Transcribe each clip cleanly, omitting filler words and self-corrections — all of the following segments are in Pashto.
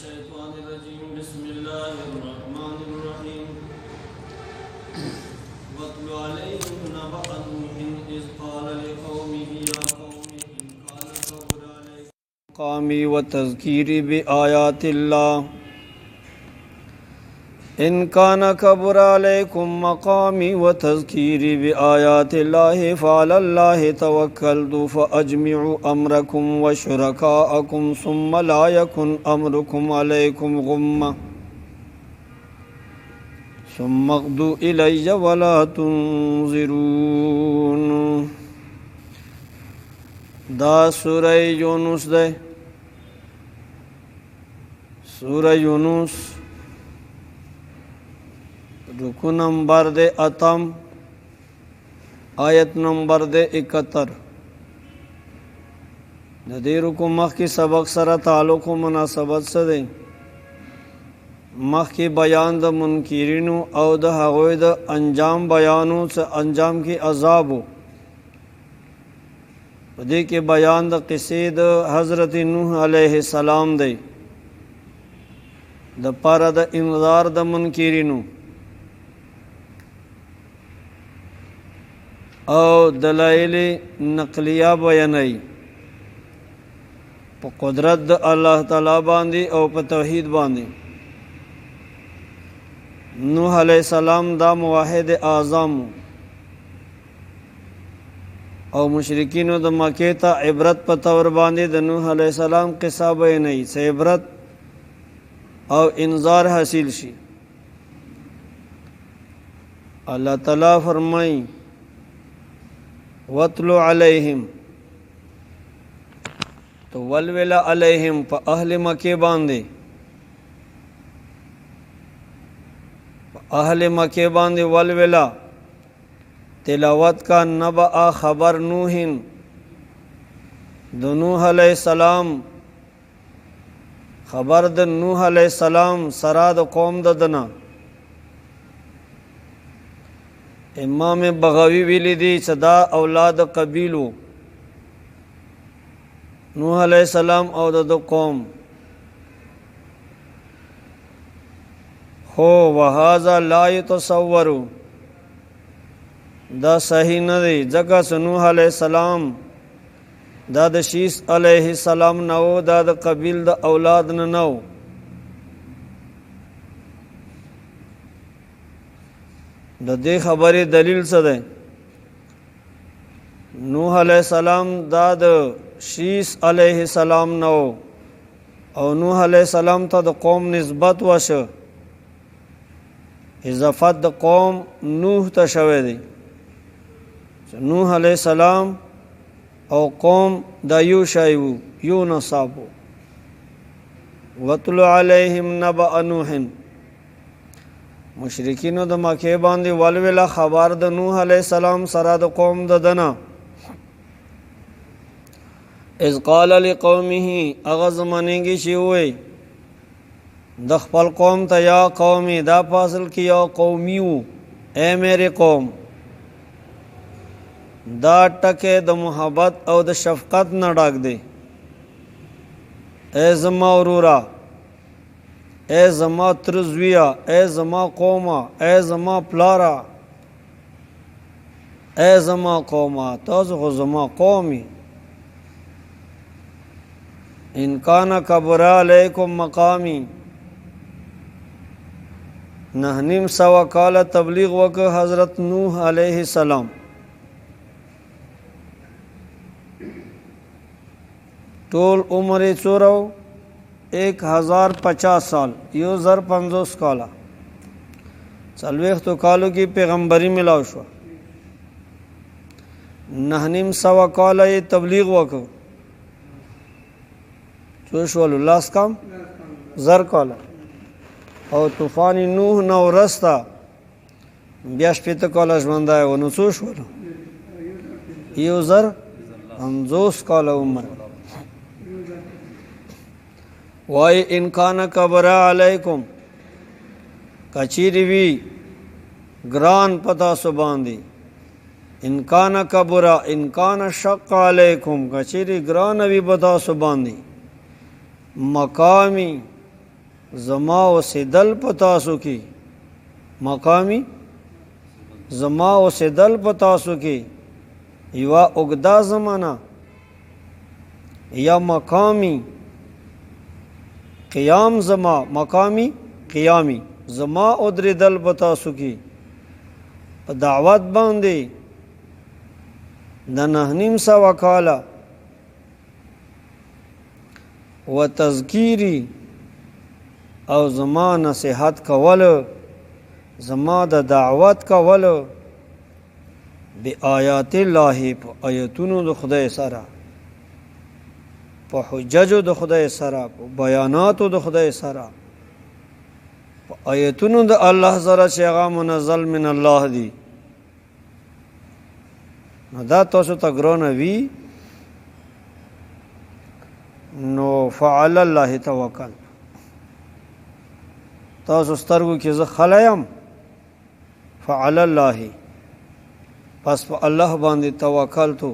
मिनश्शैतानिर्रजीम बिस्मिल्लाहिर्रहमानिर्रहीम वत्लु अलैहिम नबअ नूहिन इज़ क़ाल लिक़ौमिही या क़ौमि इन कान कबुरा अलैकुम मक़ामी व तज़कीरी बिआयातिल्लाह इन कान कबुरा अलैकुम मक़ामी व तज़कीरी बिआयातिल्लाहि फ़अलल्लाहि तवक्कलतु फ़अजमिउ अम्रकुम व शुरकाअकुम सुम्मा ला यकुन अम्रुकुम अलैकुम गुम्मा सुम्मा क़्दू इलय्य वला तुनज़िरून। दा सूरह यूनुस दे सूरह यूनुस रुकू नंबर दे अतम आयत नंबर दे 71 दे रुकू मख की सबक सरा ताल्लुक़ मुनासबत से दे मख की बयान द मुनकिरीनु औ द हगोय द अंजाम बयानों से अंजाम की अजाबो पदे के बयान द क़िस्से द हज़रत नूह अलैहिस्सलाम दे द पारा द इंज़ार द मुनकिरीनु और दलाइल नक़लिया बयानई प कुदरत द अल्लाह ताला बांदी और प तौहीद बांदी। नूह अलैहिस्सलाम दा मुवाहिद आज़म और मुशरिकीन द मक्के ता इबरत प तौर बांदी द नूह अलैहिस्सलाम क़िस्सा बयानई से इबरत और इंज़ार हासिल शी। अल्लाह ताला फरमाई वत्लु अलैहिम तो वलवेला अलैहिम प अहल मक्के बांधे अहल मक्के बांधे वलवेला तिलावत का नबअ खबर नूहिन द नूह अलैहिस्सलाम खबर द नूह अलैहिस्सलाम सराद कौम दना इमाम बग़वी भी दी सदा औलाद कबीलो नूह अलैहिस्सलाम और द कौम हो वहाज़ा ला युतसव्वरु दा सही न दे जगह से नूह अलैहिस्सलाम दाद शीस अलैहिस्सलाम नओ दाद कबील द औलाद न नओ द दे खबरी दलील सदे नूह अलैहिस्सलाम दाद शीस अलैहिस्सलाम नओ और नूह अलैहिस्सलाम ता द कौम निस्बत वश इज़ाफ़त द कौम नूह ता शवे दी नूह अलैहिस्सलाम और कौम द यूशयु यूनसाबु वत्लु अलैहिम नबअ नूहिन मुशरिकीन द मक्के बांदी वलवेला खबर द नूह अलैहिस्सलाम सरा द कौम द दना इज़ क़ाल लिक़ौमिही अग़ज़ मनेंगी शिवे द खपल कौम त या कौमी दा फासिल किया कौमियू ए मेरे कौम दा टके द मोहब्बत और द शफ़क़त न डाक दे ए ज़मा उरूरा ए ज़मा त्रुज़विया ए ज़मा कौमा ए ज़मा प्लारा ए ज़मा कौमा तज़गो ज़मा कौमी इन कान कबुरा अलैकुम मक़ामी नहनीम सवा काल तबलीग वक़ हज़रत नूह अलैहिस्सलाम टोल उम्र चोरव 1050 साल यो ज़र 50 काला चलवेख तो कालो की पैगम्बरी मिलाव शो नहनीम सवा काला ये तबलीग वक़ चोश वालू लास काम ज़र काला और तूफ़ानी नूह नौ रस्ता ब्याश पे तो काला जमंदा है वो नसूश वालू यो ज़र 50 काला उम्र वाई इनकान कबरा अलैकुम कचीरी भी ग्रान पता सुबांदी इनकान कबरा इनकान शक़ अलैकुम कचीरी ग्रान भी बता सुबांदी मकामी زما اوسېدل په تاسو کې مقامی زما اوسېدل په تاسو کې یوه اوږده زمانه یا مقامی قیام زما مقامی قیامی زما ودرېدل په تاسو کې په دعوت باندې د 9.5 کاله و تذکیری او زما نصیحت کول زما د دعوت کول بی آیات الله په آیتونو د خدای سره په حججو د خدای سره په بیاناتو د خدای سره په آیتونو د الله سره چې هغه منزل من الله دی نو دا تاسو ته ګرانه وي نو فعل الله توکل تاسو سترګو کې زه خلایم فعل الله پس په الله باندې توکل تو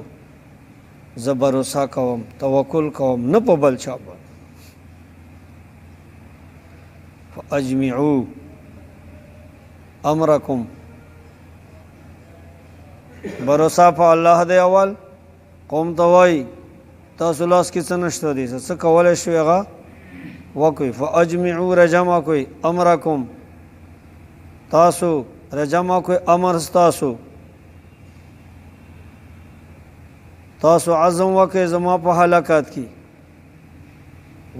زه بروسا کوم توکل کوم نه په بل چا باندې فاجمعوا امرکم بروسا په الله دی اول قوم ته وای تاسو لاس کې څه نشته دي څه کولی شو هغه وکوي فاجمعوا رجمع کوي امرکم تاسو رجمع کوي امر ستاسو تاسو عزم وکړئ زما په هلاکت کې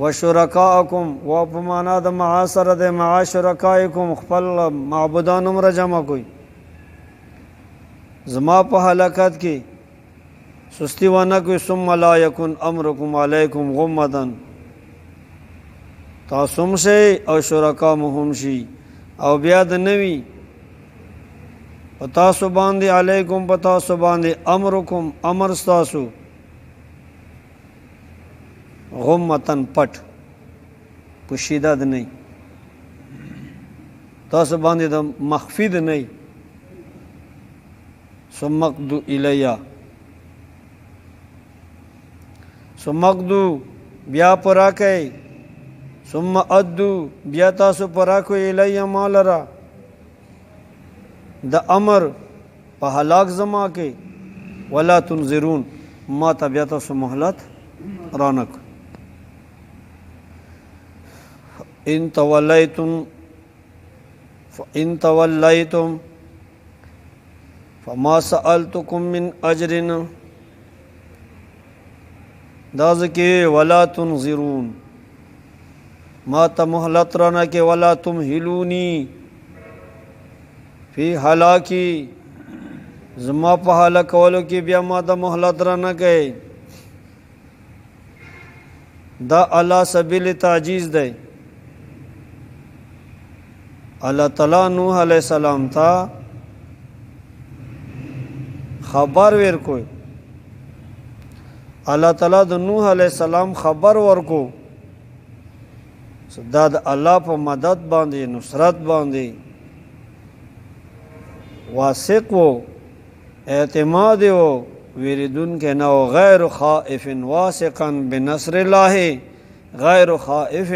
وشرکاءکم و په معنا د مع سره د مع شرکائکم خپل معبودان هم رجمع کوي زما په هلاکت کې سستی ونه کوي ثم لا یکن امرکم علیکم غمة تاسو هم شئ او شرکا مو هم شي او بیا د نوي په تاسو باندې علیکم په تاسو باندې امرکم امر ستاسو غمتن پټ پوشیده د نه تاسو باندې د مخفي د نه ثم اقدو الیا ثم اقدو بیا پرا کوي ثم ادو بیا تاسو پرا کوي الیا مالرا د امر په هلاک زما کې ولا تنظرون ما بیا تاسو مهلت رانک ان تولیتم فما سألتكم من اجر دا ذکر ولا تنظرون ما ته مهلت رانک ولا تمهلونی فی هلاکی زما په هلاکولو کې بیا ما ته مهلت رانه کوي دا علی سبیل تعجیز دی الله تعالی نوح علیہ السلام تا خبر ورکوي الله تعالی د نوح علیہ السلام خبر ورکو دا د الله په مدد باندې نصرت باندې واثق و اعتماد و ویردون کے نو غیر خائف واثقا بنصر اللہ غیر خائف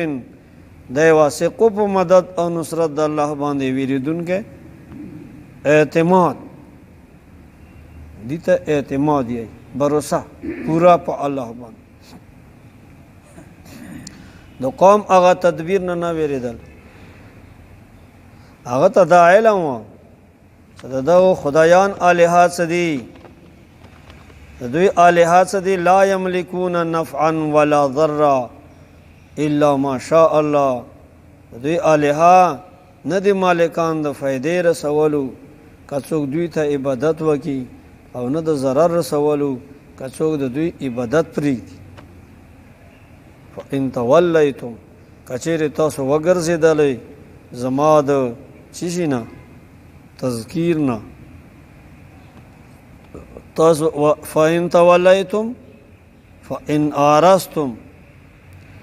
دے واثق په مدد او نصرت د الله باندې ویردون کے اعتماد دیتا اعتماد یې بروسه پورا په الله باندې د قوم هغه تدبیر نه ویریدل هغه ته دا علم و دو خدایان آلهات سدی دوی آلهات سدی لا یملکون نفعا ولا ضرا الا ما شاء الله دوی آلها ندی مالکان د فائدې رسولو کڅوک دوی ته عبادت وکي او نه د ضرر رسولو کڅوک د دوی عبادت پریږدي فان تولیتم کچېرې تاسو وګرځېدلئ زما د چیزینا تذکیرنا تاسو فإن تولیتم فإن آرستم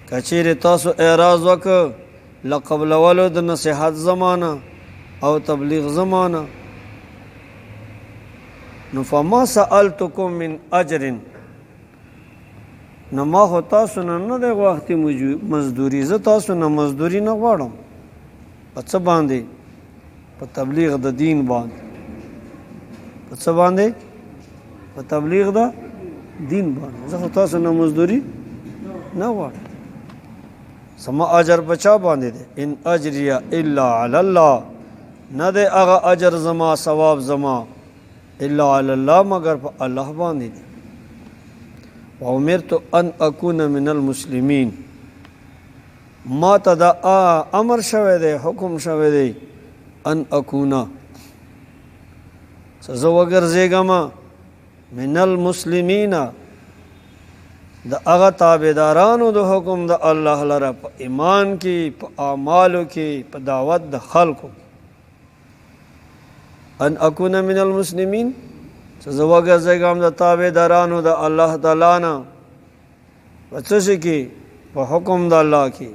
کچېرې تاسو اعراض وکړ لقبل ولو د نصیحت زمانه او تبلیغ زمانه نو فما سألتکم من اجر نو ما خو تاسو نه دی غوښتې مزدوري، زه تاسو نه مزدوري نه غواړم. په څه باندې؟ په تبلیغ د دین باندې. په څه باندې؟ په تبلیغ د دین باندې. زه خو تاسو نه مزدوري نه غواړم. زما اجر په چا باندې دی؟ ان اجریه الا علی الله، نه دی هغه اجر زما ثواب زما الا علی الله مگر په الله باندې دی. وامرت ان اکون من المسلمین، ما ته دا امر شوی دی، حکم شوی دی ان اکونا زه وګرځېږم من المسلمین د هغه تابعدارانو د حکم د الله لره په ایمان کې، په اعمالو کې، په دعوت د خلکو. ان اکون من المسلمین زه وګرځېږم د تابعدارانو د الله تعالی نه په څه شي کې؟ په حکم د الله کې،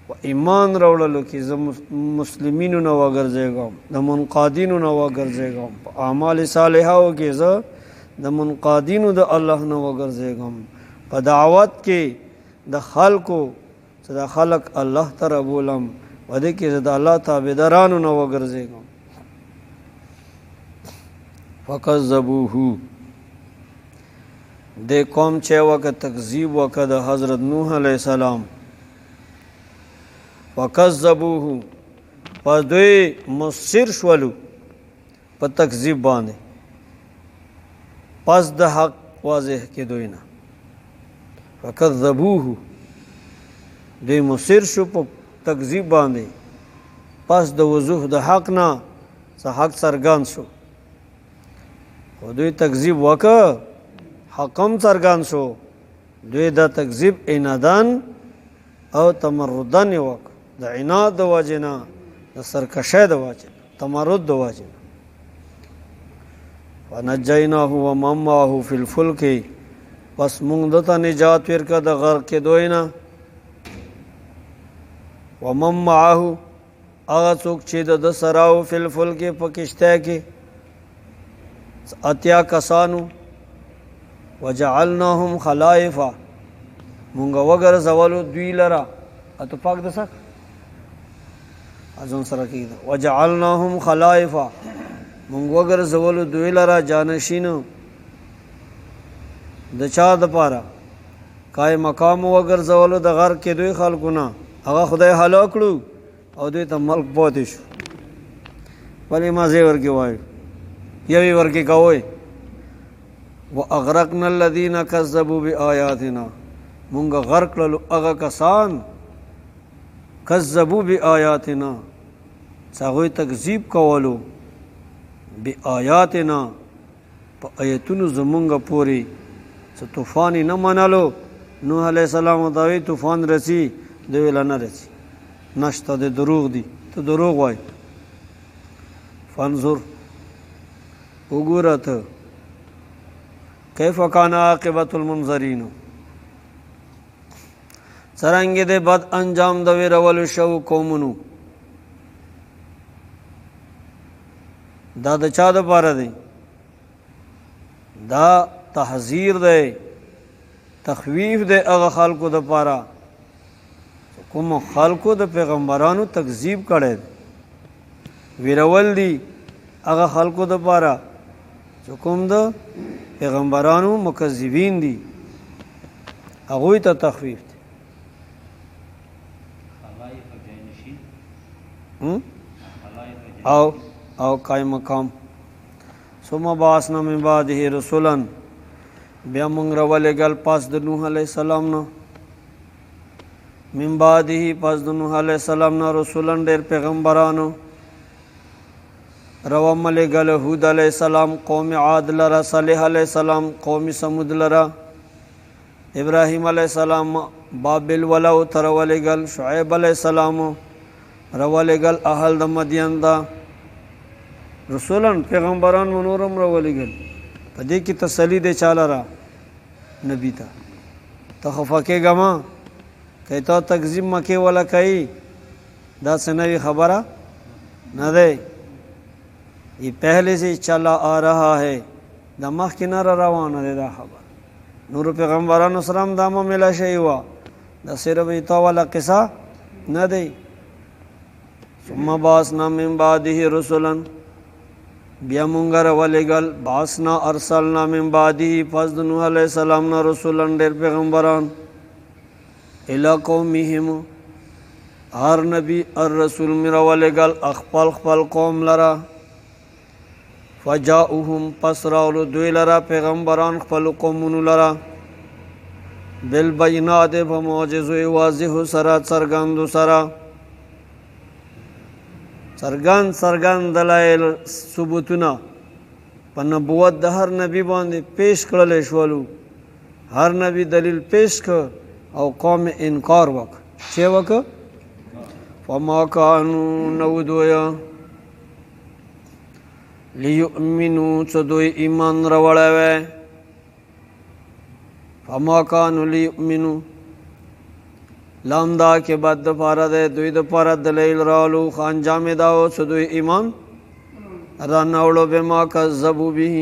په ایمان راوړلو کې زه مسلمینو نه وګرځېږم، د منقادینو نه وګرځېږم. په اعمال صالحو کې زه د منقادینو د الله نه وګرځېږم. په دعوت کې د خلکو چې د خلق الله ته رابولم، په دې کې زه د الله تابعدارانو نه وګرځېږم. فکذبوه، دې قوم چې وکړه تکذیب وکړه د حضرت نوح علیه السلام. فکذبوه، پس دوی مصر شولو په تکذیب باندې، پس د حق واضح کې دوی نه. فکذبوه، دوی مصر شو په تکذیب باندې، پس د وضوح د حق نه څه حق څرګند شو. خو دوی تکذیب وکړه، حقم څرګند شو. دوی دا تکذیب عنادن او تمردن وکړه، د عناد د وجې نه، د سرکشۍ د وجې نه، تمرد د وجې نه. ونجیناه ومن معه فی الفلک، پس موږ دته نجات ورکړه د غرق کېدو نه. ومن معه، هغه څوک چې د سره و فی الفلک په کشتی کې، اتیا کسانو. وجعلناهم خلائفا، مونږ وګرځولو دوی لره. اتفاق د څه ازون سره کېږي؟ وجعلناهم خلائفا، مونږ وګرځولو دوی لره جانشینو. د چا دپاره؟ قایم مقام وګرځولو د غرق کې دوی خلکو نه. هغه خدای هلاک کړو او دوی ته ملک پاتې شو. ولې مازې ورکې وایو؟ یوې ورکې کوئ. واغرقنا الذین کذبوا بآیاتنا، مونږ غرق کړلو هغه کسان کذبوا بآیاتنا چې هغوی تکذیب کولو بآیاتنا په آیتونو زمونږ پورې. څه طوفان یې نه منلو. نوح علیه السلام ورته وایي طوفان رسي، دوی ویله نه رسي، نشته، د دروغ دي، ته دروغ وایي. فانظر، وګوره ته کیف کان عاقبت المنذرین، څرنګه د بد انجام د ویرولو شو قومونو. دا د چا دپاره دی؟ دا تحذیر دی، تخویف دی هغه خلکو دپاره کوم خلکو د پیغمبرانو تکذیب کړی دی. ویرول دی هغه خلکو دپاره چې کوم د پیغمبرانو مکذبین دي، هغوی ته تخویف دی. او قائم مقام. ثم بعثنا من بعده رسولا، بیا موږ راولېږل پس د نوح علیه السلام نه. من بعده، پس د نوح علیه السلام نه، رسولا ډېر پیغمبرانو. روم لېږل هود علیه السلام قوم عاد لره، صالح علیه السلام قوم سمود لره، ابراهیم علیه السلام بابل ولو ته راولېږل، شعیب علیه السلام راولېږل اهل د مدین ته. رسولان پیغمبران منورم راولېږل. په دې کې تسلی دی چا لره؟ نبی ته. ته خفه کېږه مه، که تا تکذیب مکې وله کوي، دا څه نوې خبره نه دی. یہ پہلے سے چلا آ رہا ہے، دا مخکې نه را روانه دی دا خبر. نور پیغمبرانو سره هم دا معامله شوې وه دا صرف تا والا قصه نه دی ثم بعثنا من بعده رسلا بیا مونږ راولېږل بعثنا ارسلنا من بعده پس د نوح علیه السلام نه رسولا ډېر پیغمبران الی قومهم هر نبی الرسول مې راولېږل خپل قوم لره فجاؤهم پس راولو دوی لره پیغمبران خپل قومونو لره بالبینات په معجزو واضحو سره څرګندو سره څرګند دلایل ثبوتونه په نبوت د هر نبی باندې پیش کړلی شولو هر نبی دلیل پیش کړ او قوم انکار وکړ چې وکړ فما کانوا نو دوی لیؤمنو چې دوی ایمان راوړی وی فما کانوا لیؤمنو لام دا کې بد دپاره دی دوی دپاره دلیل راولو خو انجام یې دا و چې دوی ایمان رانوړو بما کذبوا به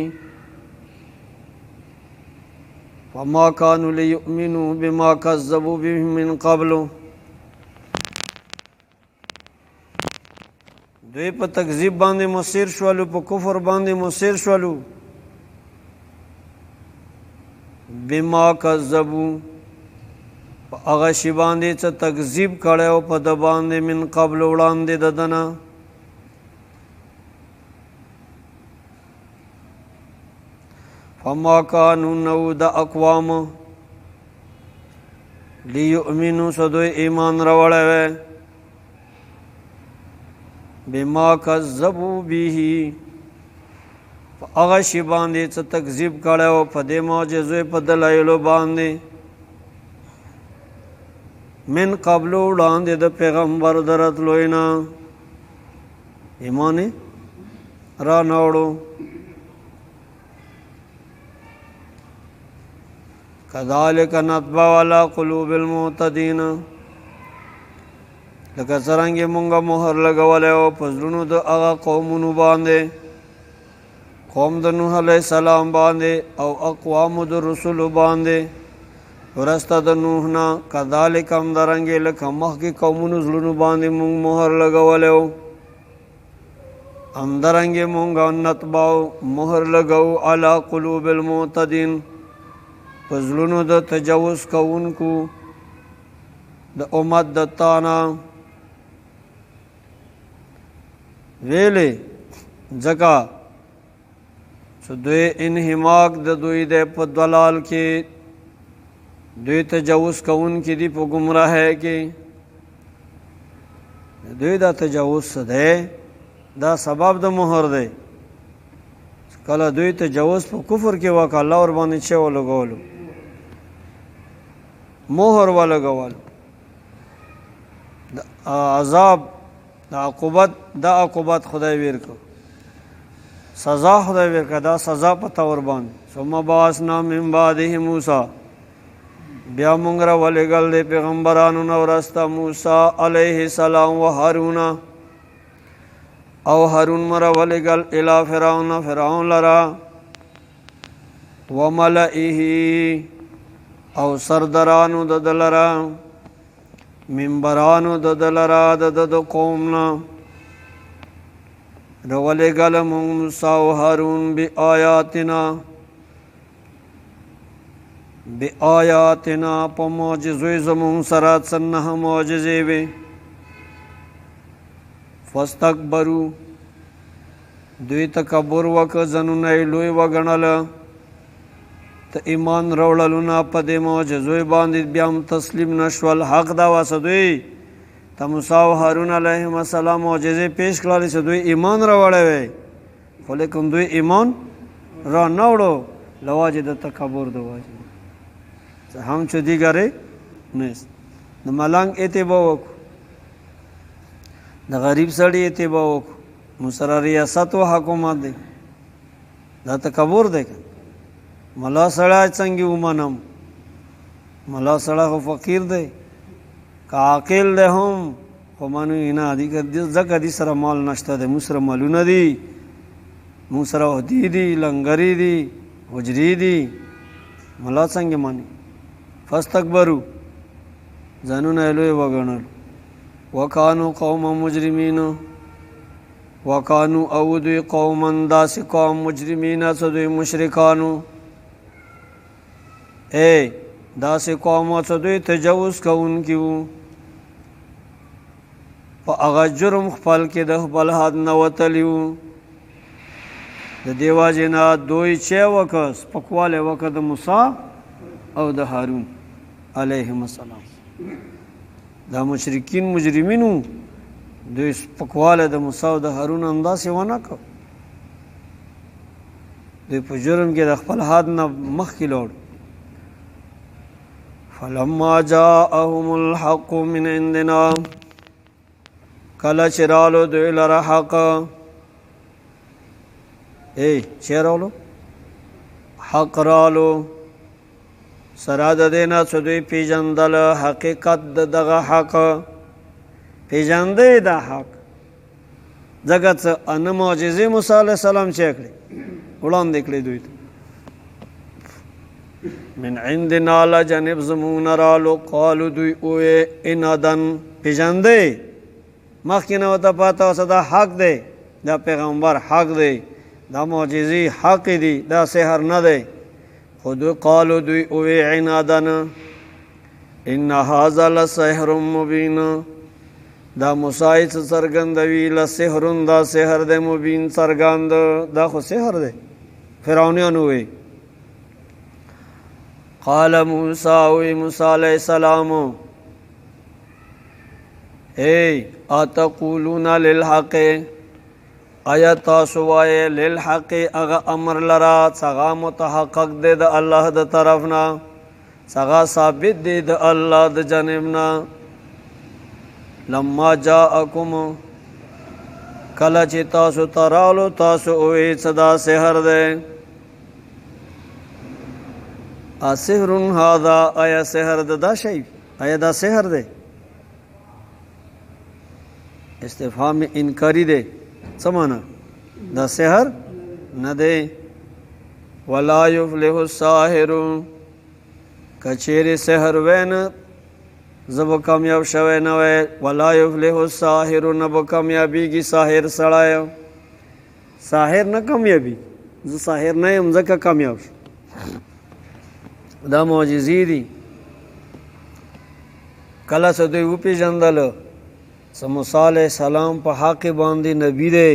فما کانوا لیؤمنوا بما کذبوا به من قبل دوی په تکذیب باندې مصیر شولو په کفر باندې مصیر شولو بما کذبوا په هغه شي باندې چې تکذیب کړی و په ده باندې من قبل وړاندې د ده نه فما کانوا نو د اقوام لیؤمنو چې دوی ایمان راوړی وی بما کذبوا به هغه شي باندې چې تکذیب کړی و په دې معجزو په دلایلو باندې من قبل وړاندې د پیغمبر د راتلو نه ایمان یې رانوړو کذالک نطبع علی قلوب المعتدین لکه څرنګې مونږه مهر لګولی و په زړونو د هغه قومونو باندې قوم د نوح علیه السلام باندې او اقوامو د رسولو باندې ورسته د نوح نه کذالک همدارنګې لکه مخکې قومونو زړونو باندې مونږ مهر لګولی و همدارنګې مونږ نطبع مهر لګوو علی قلوب المعتدین په زړونو د تجاوز کوونکو د امت د تانا ویلې ځکه چې دوی انحماق د دوی د په دلال کې دوی تجاوز کوونکي دي په ګمراهۍ کې دوی دا تجاوز څه دی دا سبب د مهر دی کله دوی تجاوز په کفر کې وکړه الله ورباندې چې ولګولو مهر ولګول عذاب د عقوبت خدای ورکړ سزا خدای ورکړه دا سزا په طور باندې ثم بعثنا من بعده موسی بیا مونږ راولېږل د پیغمبرانو نه وروسته موسی علیه السلام و هارون او هارون مو راولېږل الی فرعون لره و ملئه او سردرانو د ده لره منبرانو د ده لره د ده د قوم نه راولېږل مونږ موسی او هارون بآیاتنا په معجزو زمونږ سره څه 9 معجزې وې فاستکبروا دوی تکبر وکړه ځانونه یې لوی وګڼله ته ایمان راوړلو نه په دې معجزو باندې بیا هم تسلیم نه شول حق دا واسه دوی ته موسی او هارون علیهم السلام معجزې پیش کړلې چې دوی ایمان راوړی وی خو لیکن دوی ایمان را نه وړو له وجې د تکبر د وجې هم چې دیګرې نیست د ملنګ اتباع وکړو د غریب سړي اتباع وکړو موږ سره ریاست و حکومت دی دا تکبر دی ملا سړی څنګه ومنم ملا سړی خو فقیر دی که عاقل دی هم خو منو یې نه ځکه دې سره مال نشته دی موږ سره مالونه دي موږ سره عهدې دي لنګرې دي حجرې دي ملا څنګه مانی فاستكبروا ځانونه یې لوی وګڼل وکانو قوم مجرمین وکانو او دوی قوما داسې قوم مجرمین څه دوی مشرکانو داسې قوم څه دوی تجاوز کوونکي وو په هغه جرم خپل کې د خپل حد نه وتلي وو د دې وجې نه دوی چې وکړه سپکوالی وکړه د موسی او د هارون علیهم السلام دا مشرکین مجرمین وو دوی سپکوالی د موسی او د هارون همداسې ونه کړ دوی په جرم کې د خپل حد نه مخکې لاړ فلما جاءهم الحق من عندنا کله چې رالو دوی لره حق چې رالو حق رالو سره د دې نه څه دوی پېژندل حقیقت د دغه حق پېژندی دا حق ځکه څه نه معجزې موسی علیه السلام چې کړې وړاندې کړې دوی ته من عندنا له جانب زمونږ نه رالو قالو دوی ووې انادن پېژندی مخکې نه ورته پاته اوسه دا حق دی دا پیغمبر حق دی دا معجزې حق دي دا سحر نه دی خو دوی قالو دوی ووې عنادن ان هذا لسحر مبین دا موسی څه څرګندوي لسحر دا سحر دی مبین څرګند دا خو سحر دی فرعونیانو ووې قال موسی وی موسی علیہ السلام اتقولون للحق آیا تاسو وایې للحق هغه امر لرا څنګه متحقق دی د الله د طرف نه څنګه ثابت دی د الله د جانب نه لما جاءکم کله چې تاسو ته رالو تاسو وایې څه دا سحر دی اسحر هذا آیا سحر دا شی آیا دا سحر دی استفهام انکاری دی څه معنا دا سحر نه دی ولا یفلح الساحر کچېرې سحر وی نه زه به کامیاب شوی نه وی ولا یفلح الساحر نه به کامیابېږي ساحر سړی ساحر نه کامیابي زه ساحر نه یم ځکه کامیاب شو دا معجزې دي کله څه دوی وپېژندل څه موسی علیہ السلام په حق باندې نبی دی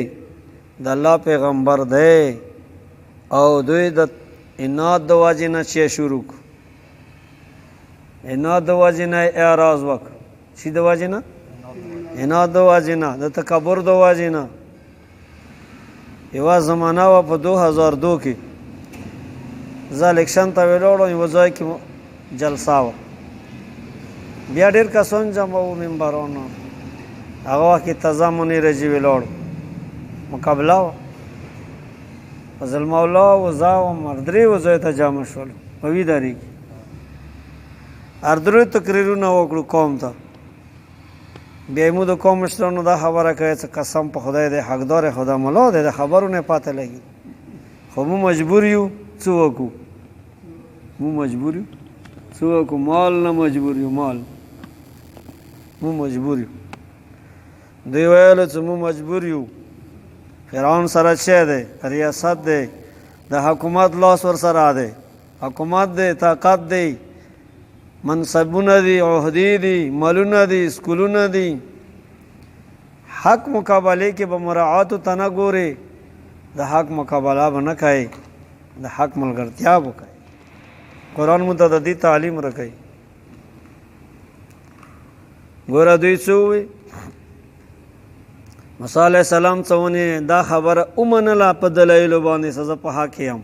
د الله پیغمبر دی او دوی د عناد د وجې نه چې شروع کړو عناد د وجې نه اعراض وکړ چې د وجې نه عناد د وجې نه د تکبر د وجې نه یوه زمانه وه په 2002 کې زه الیکشن ته ولاړم یوه ځای کې جلسه وه بیا ډېر کسان جمع وو ممبرانو هغه وخت کې تضامني رجي ولاړو مقابله وه فضل مولا و زه وم هر درې ځایو ته جمع شولو په ویداري کې هر درې تقریرونه وکړو قوم ته بیا یې مو د قوم مشرانو دا خبره کوي چې قسم په خدای دی حقدار خدا مولا دی د خبرو نه پاته لګي خو مو مجبور یو څه وکړو مو مجبور یو څه وکړو مال نه مجبور یو مال مو مجبور یو دوی ویل چې مو مجبور یو فرعون سره چې دی ریاست دی د حکومت لاس ورسره دی حکومت دی طاقت دی منصبونه دي عهدې دي مالونه دي سکولونه دي حق مقابله کې به مراعاتو ته نه ګورې د حق مقابله به نه کوې د حق ملګرتیا به کوې قرآن مو ته د دې تعلیم راکوي ګوره دوی څه ووایي موسی علیہ السلام څه ونې دا خبره ومنله په دلایلو باندې چې زه په حق یم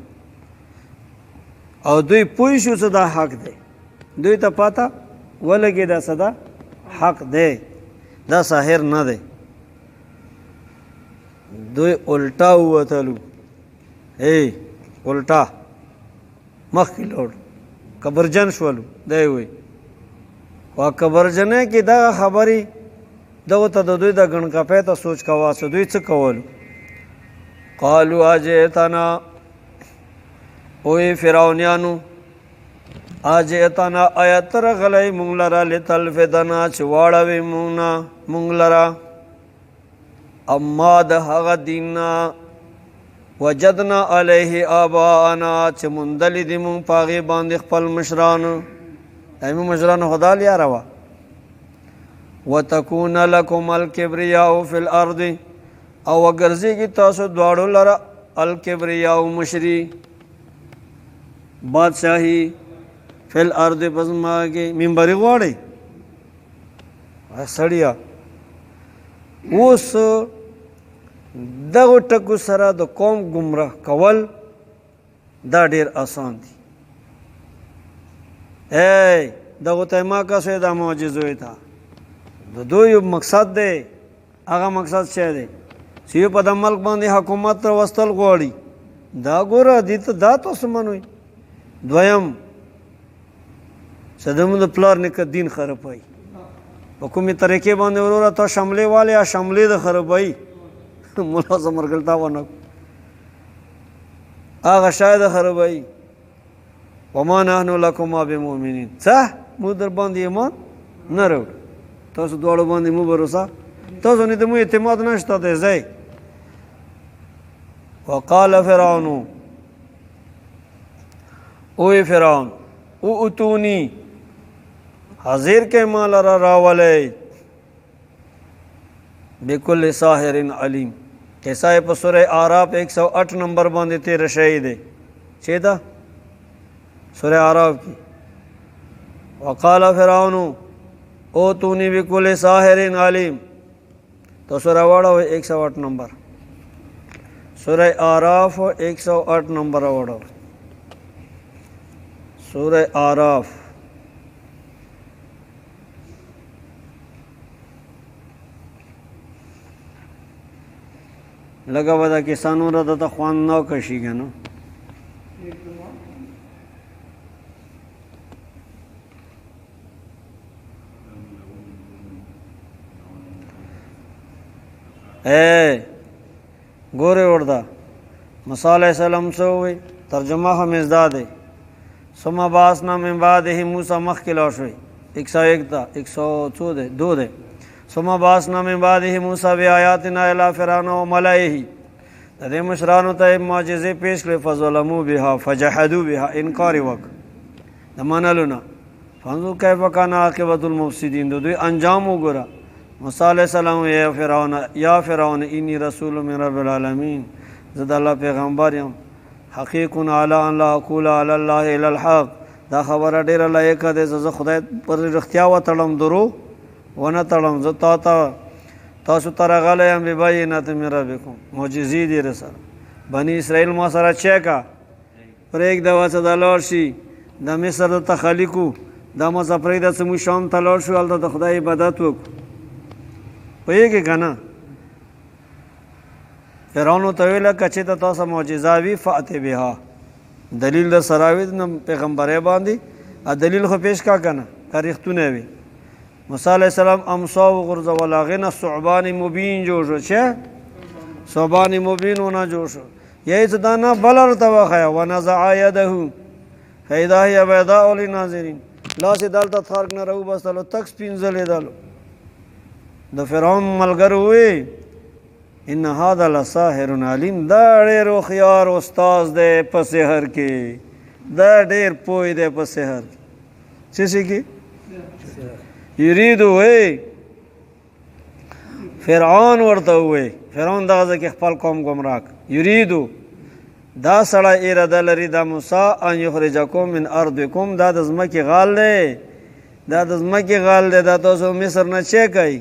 او دوی پوه شو چې دا حق دی دوی ته پاته ولګېده چې دا حق دی دا ساحر نه دی دوی الټا ووتلو الټا مخکې لاړو کبرجن شولو دی وایي خو کبرجنۍ کې دغه خبرې دغه ته د دوی د ګڼکپۍ ته سوچ کوه چې دوی څه کولو قالو اجئتنا اوی فرعونیانو اجئتنا آیت رغلی مونږ لره لتلفتنا چې واړوي مونږ لره اما د هغه دین نه وجدنا علیه آباءنا چې موندلي دي مونږ په هغې باندې خپل مشرانو زموږ مشرانو خدا لیاره وه وتکون لکم الکبریاء فی الارض او وګرځېږي تاسو دواړو لره الکبریاء مشري بادشاهي فی الارض په ځمکه کې منبري غواړئ سړیه اوس دغو ټکو سره د قوم ګمراه کول دا ډېر آسان دي دغو ته ما کسوی دا معجزوی تا د دوی یو مقصد دی هغه مقصد څه دی چې یو په د ملک باندې حکومت راوستل غواړي دا ګوره دې ته دا تاسو منئ دویم چې زموږ د پلار نیکه دین خرابوي په کومې طریقې باندې وروره تا شملې والی یا شملې د خرابوي ملا زمرګلتا ونه هغه شاید خرابوي وما نحن لکما بمؤمنین څه موږ در باندې ایمان نه راوړو تاسو دواړو باندې مو بروسه تاسو نه د مو اعتماد نشته دی ځئ وقال فرعون اوی فرعون او اتونی حاضر کې مال را راولئ بكل ساحر علیم کیسا ہے په سورہ اعراف 108 نمبر باندې تیر شوی دی چې دا سورہ اعراف کی وقال فرعون اوتونی بكل ساحر علیم تو سورہ واڑو 108 نمبر سورہ اعراف 108 نمبر واڑو سورہ اعراف لگا ودا کسانو را دتا خوان نو کشی گا نو گورے وردا موسی علیہ السلام سے ہوئی ترجمہ ہم ازداد ہے ثم بعثنا من بعده موسی مخکلا شوی 101 تا 102 دے ثم بعثنا من بعده موسی بآیاتنا الی فرعون وملئه د دې مشرانو ته معجزې پیش کړې فظلموا بها فجحدوا بها انکار وک د منلو نه فانظر کیف کان عاقبۃ المفسدین د دوی انجام وګوره موسی علیہ السلام یا فرعون انی رسول من رب العالمین زه د الله پیغمبر یم حقیق علی ان لا اقول علی الله الا الحق دا خبره ډیره لایقه ده زه خدای پر رښتیا وتړم درو ونه تړم زه تاسو ته راغلی یم ببینات من ربکم معجزې دي رسره بني اسرائیل ما سره چیکه پرېږده وڅه دا لاړ شي د مصر د تخلیقو دا مڅه پرېږده چې موږ شام ته لاړ شو هلته د خدای عبادت وکړو پوهېږې که نه فرعون ورته ویله که چېرته تاسو معجزه وي فاتې بها دلیل در سره وي نه پیغمبرۍ باندې دلیل خو پیش کا که نه که رښتونه وي موسی علیہ السلام امسا وغورځول هغې نه ثعبان مبین جوړ شو چې ثعبان مبین ونه جوړ شو یې څه دا نه بله ورته وښیه ونزع یده فاذا هي بیضاء للناظرین لاس یې دلته څرک نه راوبستلو تک سپین ځلېدلو د فرعون ملګرو ووی ان هذا لساحر علیم دا ډېر هوښیار استاذ دی په سحر کې دا ډېر پوه دی په سحر کې څه شي کې یریدو وی فرعون ورته وی فرعون دغه ځکه خپل قوم ګمراه یریدو دا سړی اراده لري دا موسی ان یخرجکم من ارضکم دا د ځمکې غال دی دا د ځمکې غال دی دا تاسو مصر نه چی کوي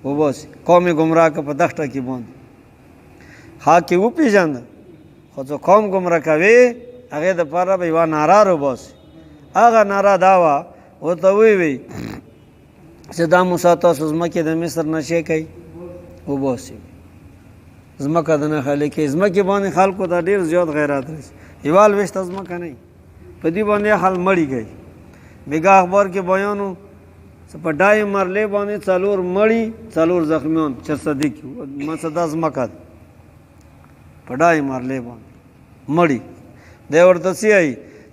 وباسي قوم یې ګمراه که په دښته کې باندې حق یې وپېژانده خو څه قوم ګمراه کوي هغې دپاره به یوه ناره روباسي هغه ناره دا وه ورته وی چې دا موسی تاسو ځمکې د مصر نه شی کوي وباسي ځمکه د نه خالي کوي ځمکې باندې خلکو ته ډېر زیات غیرات رسي یوال ویشته ځمکه نه په دې باندې خل مړي کوي بیګا اخبار کې بیان و په ډای مرلې باندې 4 مړي 4 زخمیان چرصدي کې مسدا ځمکه په ډای مرلې باندې مړي دی ورته سی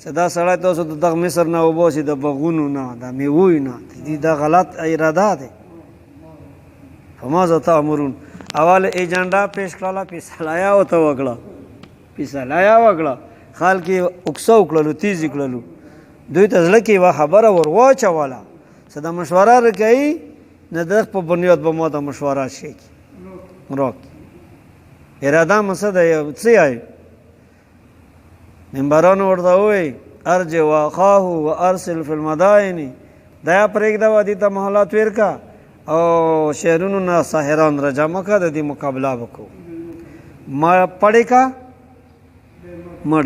چې دا سړی تاسو د دغه مصر نه وباسي د بغونو نه د میوو نه دا غلط اراده دی. فماذا تأمرون اول ایجنډا پیش کړله فیصله ورته وکړه خلک یې اکسه وکړلو تیزې کړلو دوی ته زړه کې یوه خبره ور واچوله څه د مشوره راکوي نه د په بنیاد به ما ته مشوره شي راکړي اراده مو څه دی څه یې ممبرانو ورته ووایي ارجع واخاه وارسل فی المدائن دا یا پرېږده و دې ته محلات ویر کا او شهرونو نه ساحران را جمع کا د دې مقابله وکړو ما پړې کا مړ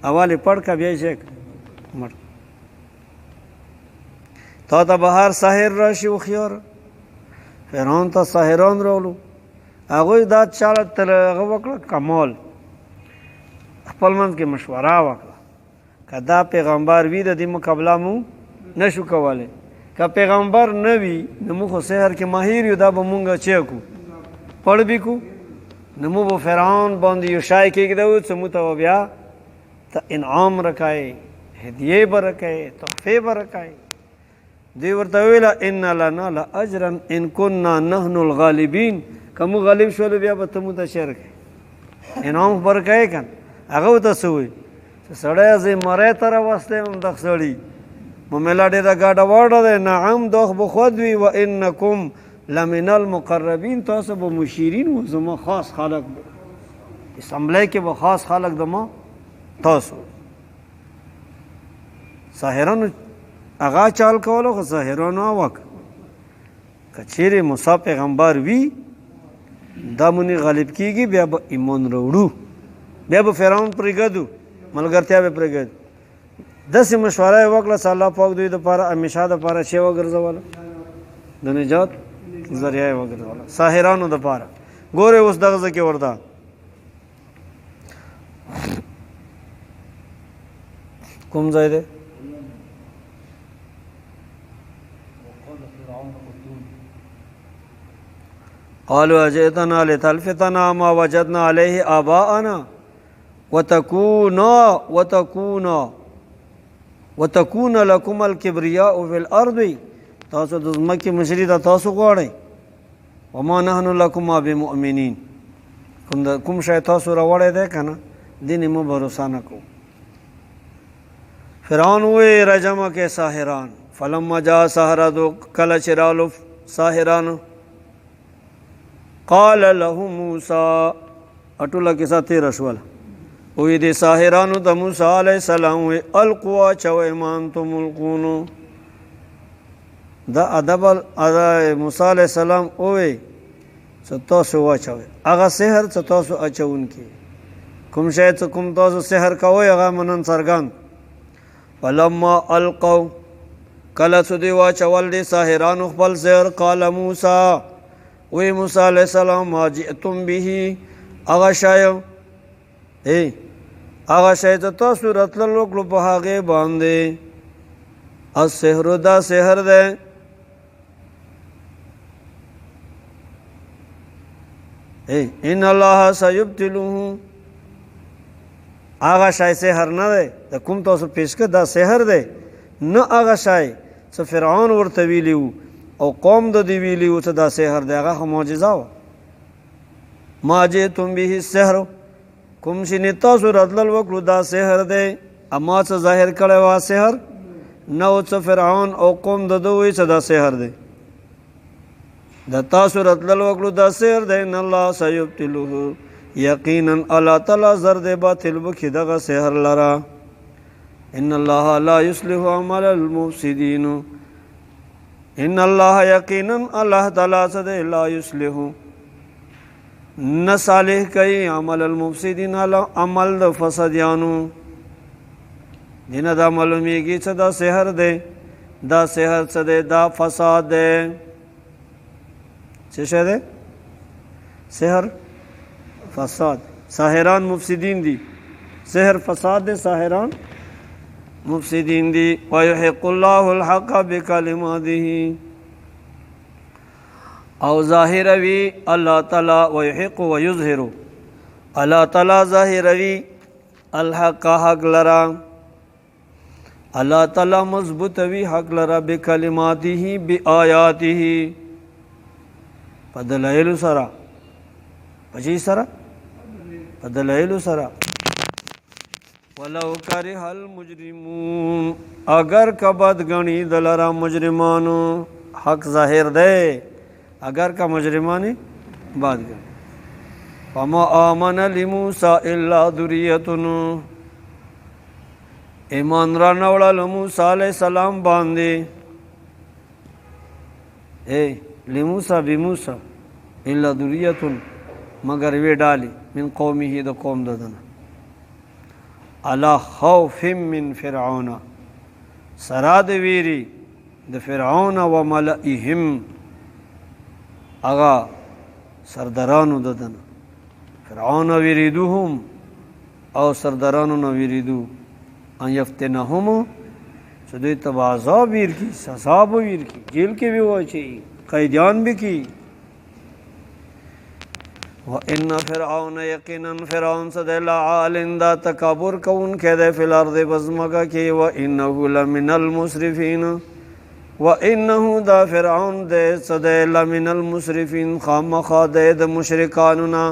اول یې پړ کا بیا یې شیک مړ تا ته بهر ساحر راشي هوښیار فرعون ته ساحران راغلو هغوی دا چاله تر هغه وکړه کمال خپل منځ کې مشوره وکړه که دا پیغمبر وي د دې مقابله مو نشو کولی که پیغمبر نه وي نو موږ خو سحر کې ماهر یو دا به مونږ چی کو پړ بي کو نو موږ به فرعون باندې یو شی کېږدو چې موږ ته به بیا ته انعام راکوې هدیې به راکوې تحفې به راکوې دوی ورته وویله ان لنا لاجرا ان كنا نحن الغالبین که موږ غالب شولو بیا به ته موږ ته شی راکوې انعام به راکوې که هغه ورته څه وایي چې سړی زه مرۍ ته راوستی یم دغه سړي ممیلا ډېره ګاډه واډه دی نعم دوخ به خود وي و انکم لمن المقربین تاسو به مشیرین و زما خاص خلق اسمبلی کې به خاص خلق د ما تاسو ساحرانو هغه چال کولو خو ساحرانو وک که چیرې موسی پیغمبر وي دا مونږ غالب کیږي بیا به ایمان راوړو بیا به فرعون پرېږدو ملګرتیا به پرېږدو داسې مشوره یې وکړه چې الله پاک دوی دپاره همیشه دپاره شی وګرځوله د نجات ذریعه یې وګرځوله ساحرانو دپاره ګورئ اوس دغه ځای کې ورته کوم ځای دی قالوا اجئتنا لتلفتنا ما وجدنا عليه آباءنا وتكون لكم الكبرياء في الارض تاسو د ځمکې مشري ته تاسو غواړئ وما نحن لكما بمؤمنين کوم شی تاسو راوړی دی که نه دین مو بھروسه نه کوو فرعون ووی رجمه کې ساحران فلما جاء سحرة کله چې رالو ساحرانو قال له موسی اټوله کیسه تېره شوله وی دی ساحرانو ته موسی علیه السلام وی القوا اچوئ ما انتم ملقون دا ادب موسی علیه السلام ووی څه تاسو واچوئ هغه سحر څه تاسو اچوونکي کوم شی څه کوم تاسو سحر کوئ هغه منن څرګند فلما القوا کله چې دوی واچول دی ساحرانو خپل سحر قال موسی وی موسی علیه السلام ما جئتم به هغه شی هغه شی ته تاسو راتلل وکړو په هغې باندې السحر دا سحر دی ان الله سيبطله هغه شی سحر نه دی د کوم تاسو پیش کړ دا سحر دی نه هغه شی څه فرعون ورته ویلي وو او قوم د دوی ویلي وو چې دا سحر دی هغه خو معجزه وه ما جئتم به السحر کوم چې نه تاسو راتلل وکړو دا سحر دی اما څه ظاهر کړی وه سحر نه و څه فرعون او قوم د ده وایي چې دا سحر دی د تاسو راتلل وکړو دا سحر دی ان الله سیبطله یقینا الله تعالی زر دی باطل وکړي دغه سحر لره ان الله لا یصلح عمل المفسدین ان الله یقینا الله تعالی څه دی لا یصلح نه صالح کوي عمل المفسدین عمل د فسادیانو دینه دا معلومیږي چې دا سحر دی دا سحر څه دی دا فساد دی څه شی دی سحر فساد ساحران مفسدین دي سحر فساد دی ساحران مفسدین دي ويحق الله الحق بکلماته او ظاهر وی الله تعالی ويحق ويظهر الله تعالی ظاهر وی الحق حق لرا الله تعالی مضبوطوي حق لرا بکلماته بآیاته په دلایل سره پچی سره په دلایل سره ولو کرہ المجرمون اگر کبد غنی دلرا مجرمانو حق ظاهر ده اگر کا مجرمانی باد غنی فما آمن لموسی الا ذریتن ایمان را نوړل موسی علیہ السلام باندې لموسی بموسی الا ذریتن مگر وی ډالی من قومه د قوم ددن علا خوف من فرعون سرا د ویری د فرعون و ملئهم اغا سردارانو ددن فرعون ویریدوهم او سردارانو نو ویریدو ان یفتنهم سدوی تبازا ویر کی سزا ویر کی جیل کې بھی وچی قیدیان بھی کی وَإِنَّ فِرْعَوْنَ يَقِينًا فِرْعَوْنَ سَدَ لَعَالٍ دا تکابر کون کے دے فی الارض بزمگا کی وَإِنَّهُ لَمِنَ الْمُسْرِفِينَ وَإِنَّهُ دا فرعون دے سَدَ لَمِنَ الْمُسْرِفِينَ خامخا دے دا مشرکاننا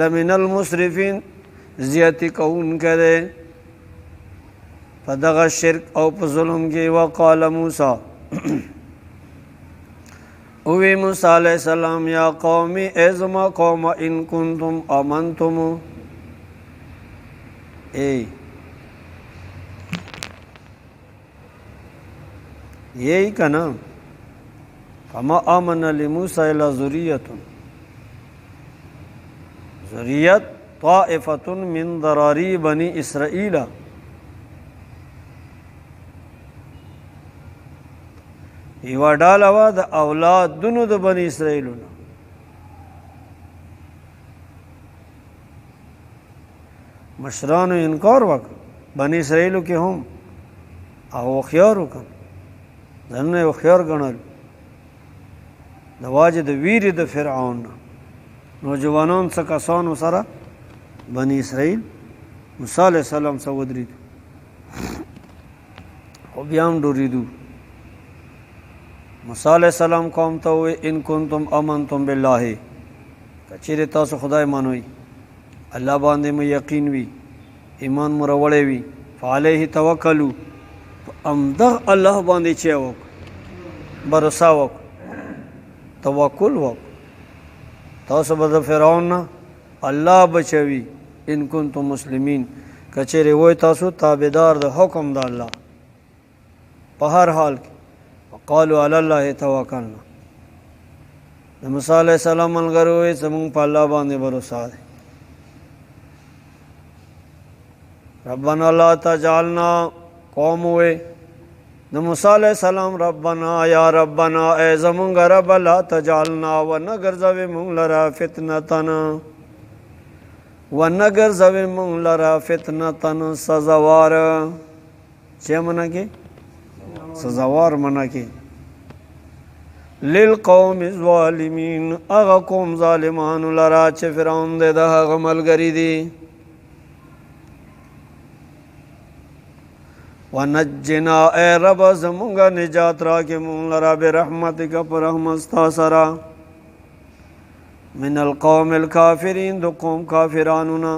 لَمِنَ الْمُسْرِفِينَ زیادتی کون کے دے فدغ شرک او پظلم کی وقال موسیٰ اوی موسیٰ علیہ السلام یا قومی ازما قوم ان کنتم آمنتم یہی کا نام فما آمن لموسیٰ الا ذریت ذریت طائفة من ضراری بنی اسرائیل یو ډاله وه د اولادونو د بني اسرائیلونو مشرانو انکار وکړ بني اسرائیلو کې هم او هوښیار وکړ ځانونه یې هوښیار ګڼل د واجې د ویرې د فرعون نوجوانان څه کسانو سره بني اسرائیل موسی علیه السلام څه ودرېدو خو بیا هم ډورېدو موسی علیہ السلام قوم ته ووی ان کنتم امنتم بالله که چیرې تاسو خدای منوئ الله باندې مو یقین وي ایمان مو راوړی وي فعلیه توکلو همدغه الله باندې چې وکړو بروسه وکړو توکل وکړو تاسو به د فرعون نه الله بچوي ان کنتم مسلمین که چیرې وای تاسو تابعدار د حکم د الله په هر حال کې قالوا علی الله توکلنا د موسی علیہ السلام ملګرو یې زمونږ په الله باندې بروسه دی ربنا لا تجعلنا قوم وې د موسی علیہ السلام ربنا یا ربنا ای زمونږ رب لا تجعلنا ونګرځوې مونږ لره فتنتن ونګرځوې مونږ لره فتنتن سزاوار چې منه کې سزاوار منه کې للقوم الظالمین اغا قوم ظالمانو لرا چې فرعون دې د هغه ملګری دي ونجنا اے رب زمونږه نجات راکې مونږ لرا برحمتک په رحمت ستا سره من القوم الکافرین د قوم کافرانو نه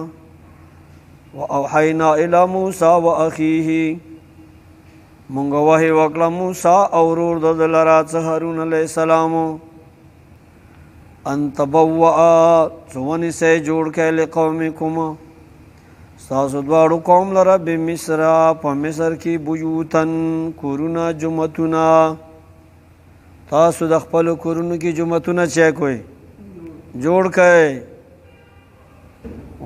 واوحینا الی موسی واخیه مونږ وحی وکړه موسی او ورور د لرا څخه هارون علیہ السلام ان تبوأ څونی سه جوړ کړه لقومکم ستاسو دواړو قوم لره بمصر په مصر کې بیوتن کورونه جمعتونه تاسو د خپل کورونو کې جمعتونه چا کوئ جوړ کړئ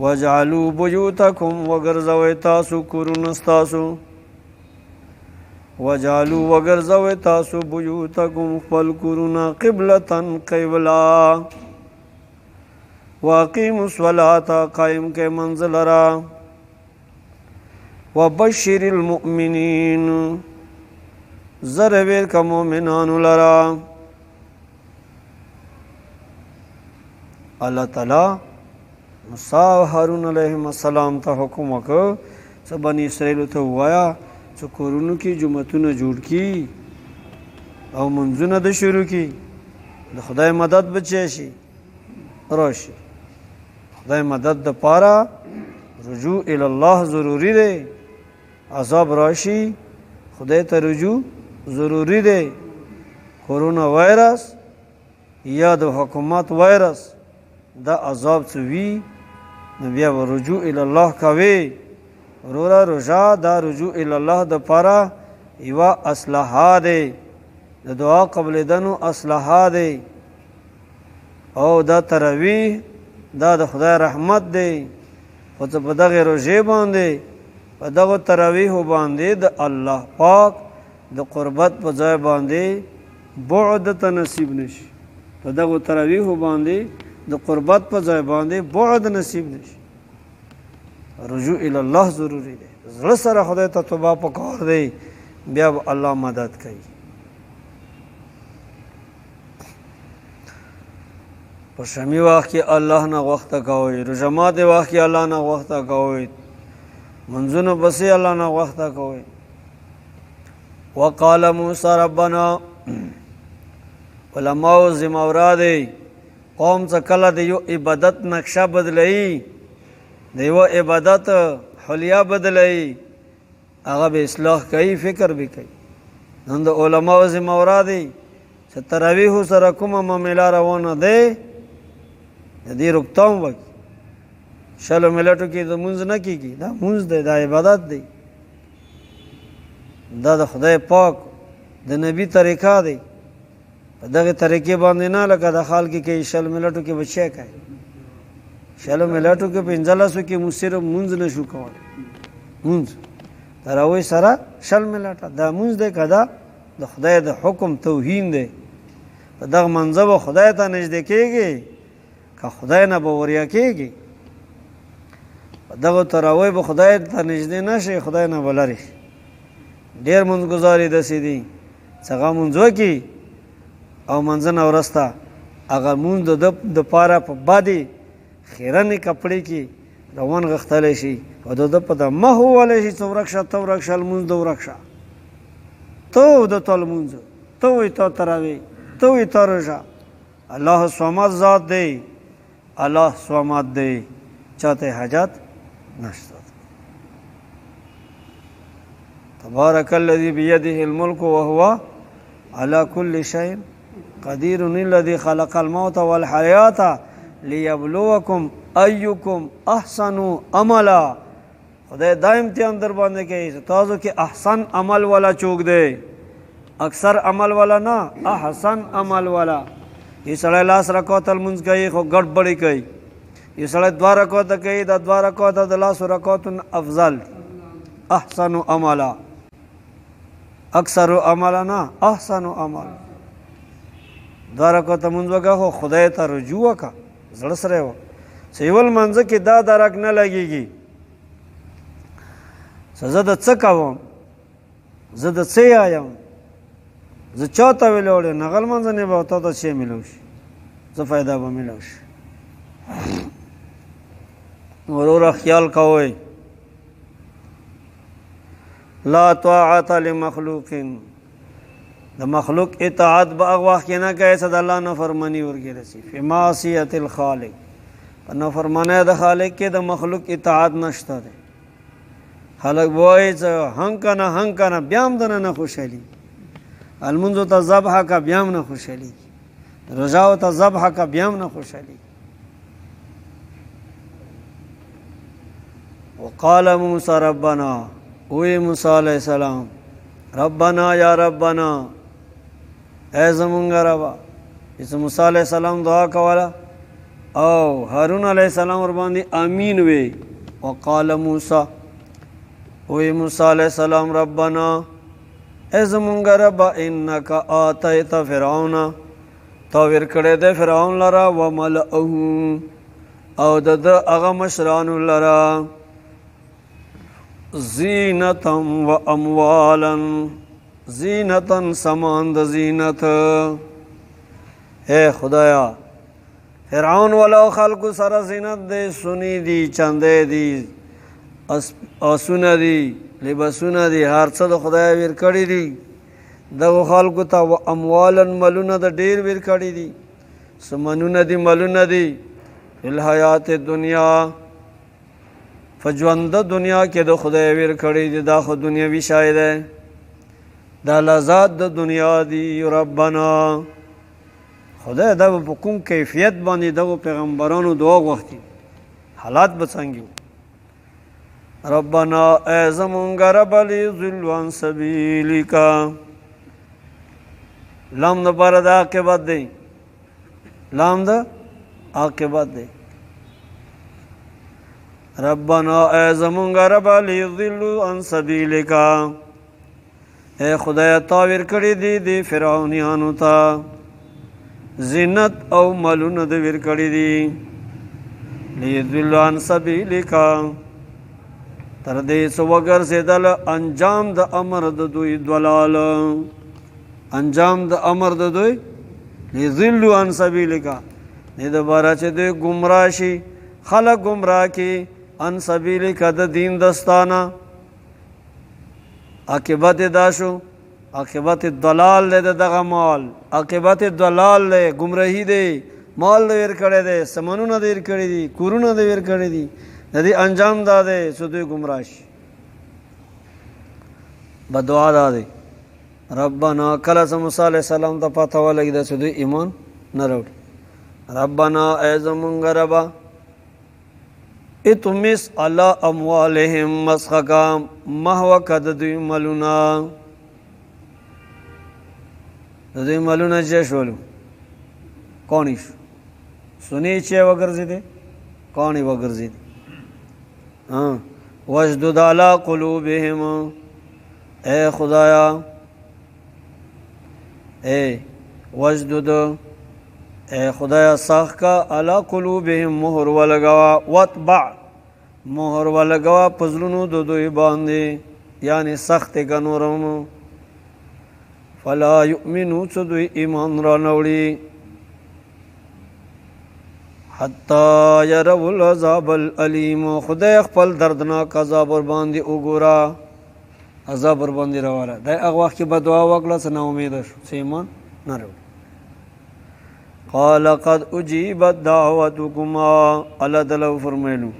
وجعلوا بیوتکم وګرځوئ تاسو کورونه ستاسو وجعلوا وګرځوئ تاسو بیوتکم خپل کورونه قبلتن قبله واقیموا الصلاة قائم کې منزل را وبشر المؤمنین زرور کا مومنان لرا اللہ تعالی موسی و هارون علیہ السلام ته حکم وکړ چې بنی اسرائیل ته وایا چې کورونو کې جوماتونه جوړ کړي او منځونه د شروع کړي، د خدای مدد بچی شي راشي. خدای مدد د پاره رجوع الله ضروری دی. عذاب راشي خدای ته رجوع ضروری دی. کورونا وایرس یا د حکومت وایرس دا عذاب څه وي نو بیا به رجوع الله کوي. وروره روژه دا رجوع الله د پاره یوه اصلاحه دی، د دعا قبلېدنو اصلاحه دی. او دا تراویح دا د خدای رحمت دی. خو ته په دغې روژې باندې په دغو تراویحو باندې د الله پاک د قربت په ځای باندې بعد ته نصیب نشي. په دغو تراویحو باندې د قربت په ځای باندې بعد نصیب نشي. رجوع الله ضروری دی. زړه سره خدای ته توبه پکار دی، بیا به الله مدد کوي. په شمی وخت کې الله نه غوښته کوئ، روژه ماتې وخت کې الله نه غوښته کوئ، منځونه پسې الله نه غوښته کوئ. وقال موسی ربنا، علماء ذمہوار دی قوم څه کله د یو عبادت نقشه بدلوي، د یو عبادت حلیه بدلوي، هغه به اصلاح کوي، فکر به کوي. نن د علماء ذمہوار دی چې تراویح سره کومه معامله روانه دی د دې روکتام وکړي. شلو ملټو کې د مونځ نه کېږي، دا مونځ دی، دا عبادت دی، دا د خدای پاک د نبی طریقه دی. په دغه طریقې باندې نه لکه د خال کې کوي، شلو ملټو کې به شی کوي. شلو ملټو کې 1500 کې موږ صرف مونځ نه شو کولی. مونځ تراویح سره شل ملټه دا مونځ دی که دا د خدای د حکم توهین دی. په دغه منځه به خدای ته نږدې کېږي که خدای نه به وریا کېږي. په دغه تراویح به خدای ته نږدې نه شي، خدای نه به لرې شي. ډېر مونځګزاري داسې دي چې هغه مونځ وکړي او منځه نه وروسته هغه مونځ د ده دپاره په بدې خیرنې کپړې کې روان غښتلی شي او د ده په د مخ وولی شي چې ورک شه، ته ورک شه، لمونځ د ورک شه، ته د تا لمونځ، ته وایې تا تراویح، ته وایې تا روژه. الله صمد ذات دی، الله صمد دی، چاته حاجت نشته. تبارک الذی بیده الملک وهو على كل شيء قدیر الذي خلق الموت والحیات لیبلوکم ایکم احسن عملا. خدای دا امتحان در باندې کوي چې تاسو کې احسن عمل والا چوک دی، اکثر عمل والا نه، احسن عمل والا. یہ سړی لاس رکعت لمونځ کوي خو ګډوډي کوي، یہ سړی 2 رکعت کوي، دا 2 رکعت د لاسو رکعت افضل، احسن عملا. اکثر عمل نه، احسن عمل. 2 رکعت لمونځ وکړه خو خدای ته رجوع وکړه، زړه سره یې وکړه. سیول منځه کې دا درک نه لګېږي چې زه د څه کوم، زه د څه یم، زه چا ته ویلوړې نغل منځه نه به تا ته څه میلو شي، څه فایده به میلو شي. وروره خیال کوئ لا طاعت لمخلوق، د مخلوق اطاعت به هغه وخت کې نه کوي چې د الله نافرماني ورکې رسي. فی معصیة الخالق، په نافرمانۍ د خالق کې د مخلوق اطاعت نشته دی. خلک به وایي چې هنګ کنه هنګ کنه، بیا هم دنه نه خوشحالي. المنځو ته ذبحه که بیا هم نه خوشحالي، روژاو ته ذبحه که بیا هم نه خوشحالي. وقال موسی ربنا، وی موسی علیہ السلام ربنا یا ربنا، اے زمونږ ربا. چې موسی علیہ السلام دعا کوله او هارون علیہ السلام ورباندې امین وی. وقال موسی، وی موسی علیہ السلام ربنا، اے زمونږ ربا انک آتیت فرعون، تا ورکړی دی فرعون لره وملئه او د ده هغه مشرانو لره زینتا و اموالا، زینتا سامان د زینت. اے خدایا فرعون ولو خلقو سره زینت دی، سونی دی، چندې دی، آسونه دی، لباسونه دي، هر څه د خدای ویر کړي دي. دغو خلکو ته و اموالا ملونه د ډیر ویر کړي دي، سمنونه دي ملونه دي. فی الحیات دنیا، فژوند دنیا کې د خدای ویر کړي دي، دا خو دنیوي شای دی، دا لذات د دنیا دی. ربنا خدای دا په کوم کیفیت باندې دغو پیغمبرانو دعا غوښتي، حالات به څنګه؟ ربنا ای زمونږ رب لیضلوا عن سبیلک، لام دپاره د عاقبت دی، لام د عاقبت دی. ربنا ای زمونږ رب لیضلوا عن سبیلک، اے خدای تا ویر کړي دي د فرعونیانو ته زینت او ملونه د ویر کړي دي. لیضلوا عن سبیلک، تر دې څو وګرځېدل انجام د امر د دوی ضلال، انجام د امر د دوی لیضلوا عن سبیلک، دې دپاره چې دوی ګمراه شي، خلک ګمراه کړي عن سبیلک د دین دستانه. عاقبت دا شو، عاقبت ضلال دی دغه مال، عاقبت ضلال دی، ګمراهي دی، مال د ویر کړی دی، سمنونه د ویر کړي دي، کورونه د ویر کړي دي، د دې انجام دا دی چې دوی ګمراه شي. بدعا دا دی ربنا، کله چې موسی علیه السلام ته پته ولګېده چې دوی ایمان نه راوړي، ربنا ای زمونږ ربه اطمس علی اموالهم، مسخه کا محو که د دوی ملونه، د دوی ملونه چې شولو کاڼي شو، سونې چې وګرځېدې کاڼي وګرځېدې. واشدد علی قلوبهم، اے خدایا اے واشدد، اے خدایا سخت کا علی قلوبهم، مهر ولګوا، واتبع مهر ولګوا پزلونو د دوی باندې، یعنی سخت کا نورم. فلا یؤمنو، څه دوی ایمان را نوړي، حتی یروا العذاب العلیم، خدای خپل دردناک عذاب ور باندې وګوره، عذاب ور باندې راواله. دا هغه وخت کې به دعا وکړه چې نا امیده شو، چې ایمان نه راوړي. قال قد اجیبت دعوتکما، الله تعالی فرمایلو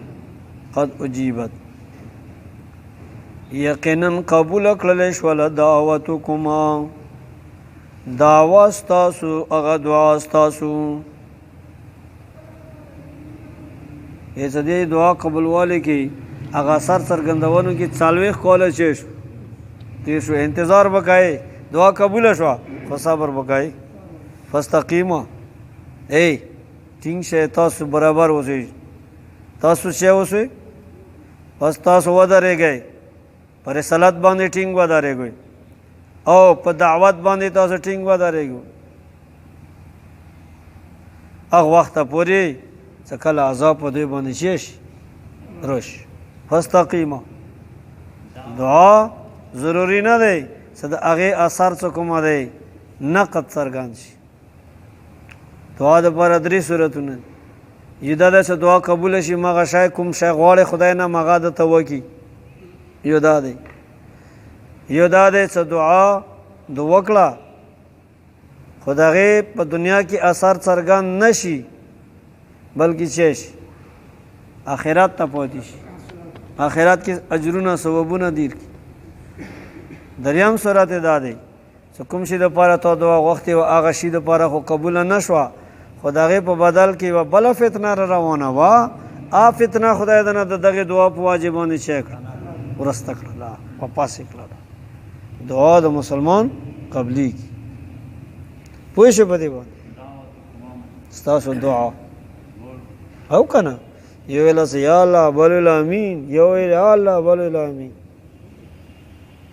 قد اجیبت، یقینا قبول کړل شوله دعوتکما، دعوا ستاسو، هغه دعا ستاسو. ایسا دی دعا قبولوالی کی هغه اثر څرګندونو کې 40 کاله چې شو تیر شو، انتظار وکړئ، دعا قبول شوه خو صبر وکړئ. فاستقیمه، ای ټینګ شئ، تاسو برابر اوسئ، تاسو چې اوسئ بس تاسو ودرېږئ، په رسالت باندې ټینګ ودرېږئ او په دعوت باندې تاسو ټینګ ودرېږئ هغه وخته پورې چې کله عذاب په دوی باندې شي راشي. فاستقیمه، دعا ضروري نه دی چې د هغې اثر څه کومه دی نقد څرګند شي. دعا دپاره 3 صورتونه دي، یو دا دی چې دعا قبوله شي، مغه شی کوم شی غواړې خدای نه مغه درته وکړي، یو دا دی. یو دا دی چې دعا د وکړه خو د هغې په دنیا کې اثر څرګند نه شي، بلکې چې شي آخرت ته پاتې شي، آخرت کې اجرونه ثوابونه دیر کړي. دریم صورت دا دی چې کوم شي دپاره تا دعا غوښتې وه هغه شي دپاره خو قبوله نه شوه، خو د هغې په بدل کې یوه بله فتنه را روانه وه، هغه فتنه خدای دنه د دغې دعا په واجب باندې چی کړه ورسته کړله، په پاسې کړله. دعا د مسلمان قبلیږي. پوه شو په دې باندې ستاسو دعا او که نه یو ویله چې یا الله بل الامین، یو ویله یا الله بل الامین.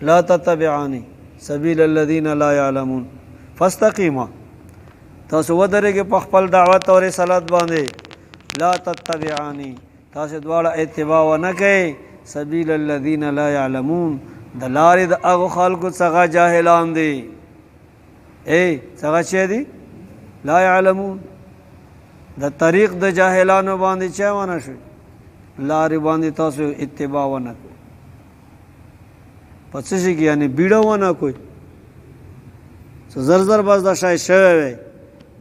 لا تتبعانی سبیل الذین لا یعلمون، فاستقیما، تاسو ودرېږئ په خپل دعوت او رسالت باندې. لا تتبعانی، تاسو دواړه اتباع ونه کوئ سبیل الذین لا یعلمون، د لارې د هغو خلکو څخه جاهلان دي. څخه چې دي لا یعلمون، د طریق د جاهلانو باندې چا ونه شوي، لارې باندې تاسو اتباع ونه کوئ. په څه شي کې یعنې بیړه ونه کوئ څه زر زر بس دا شی شوی وی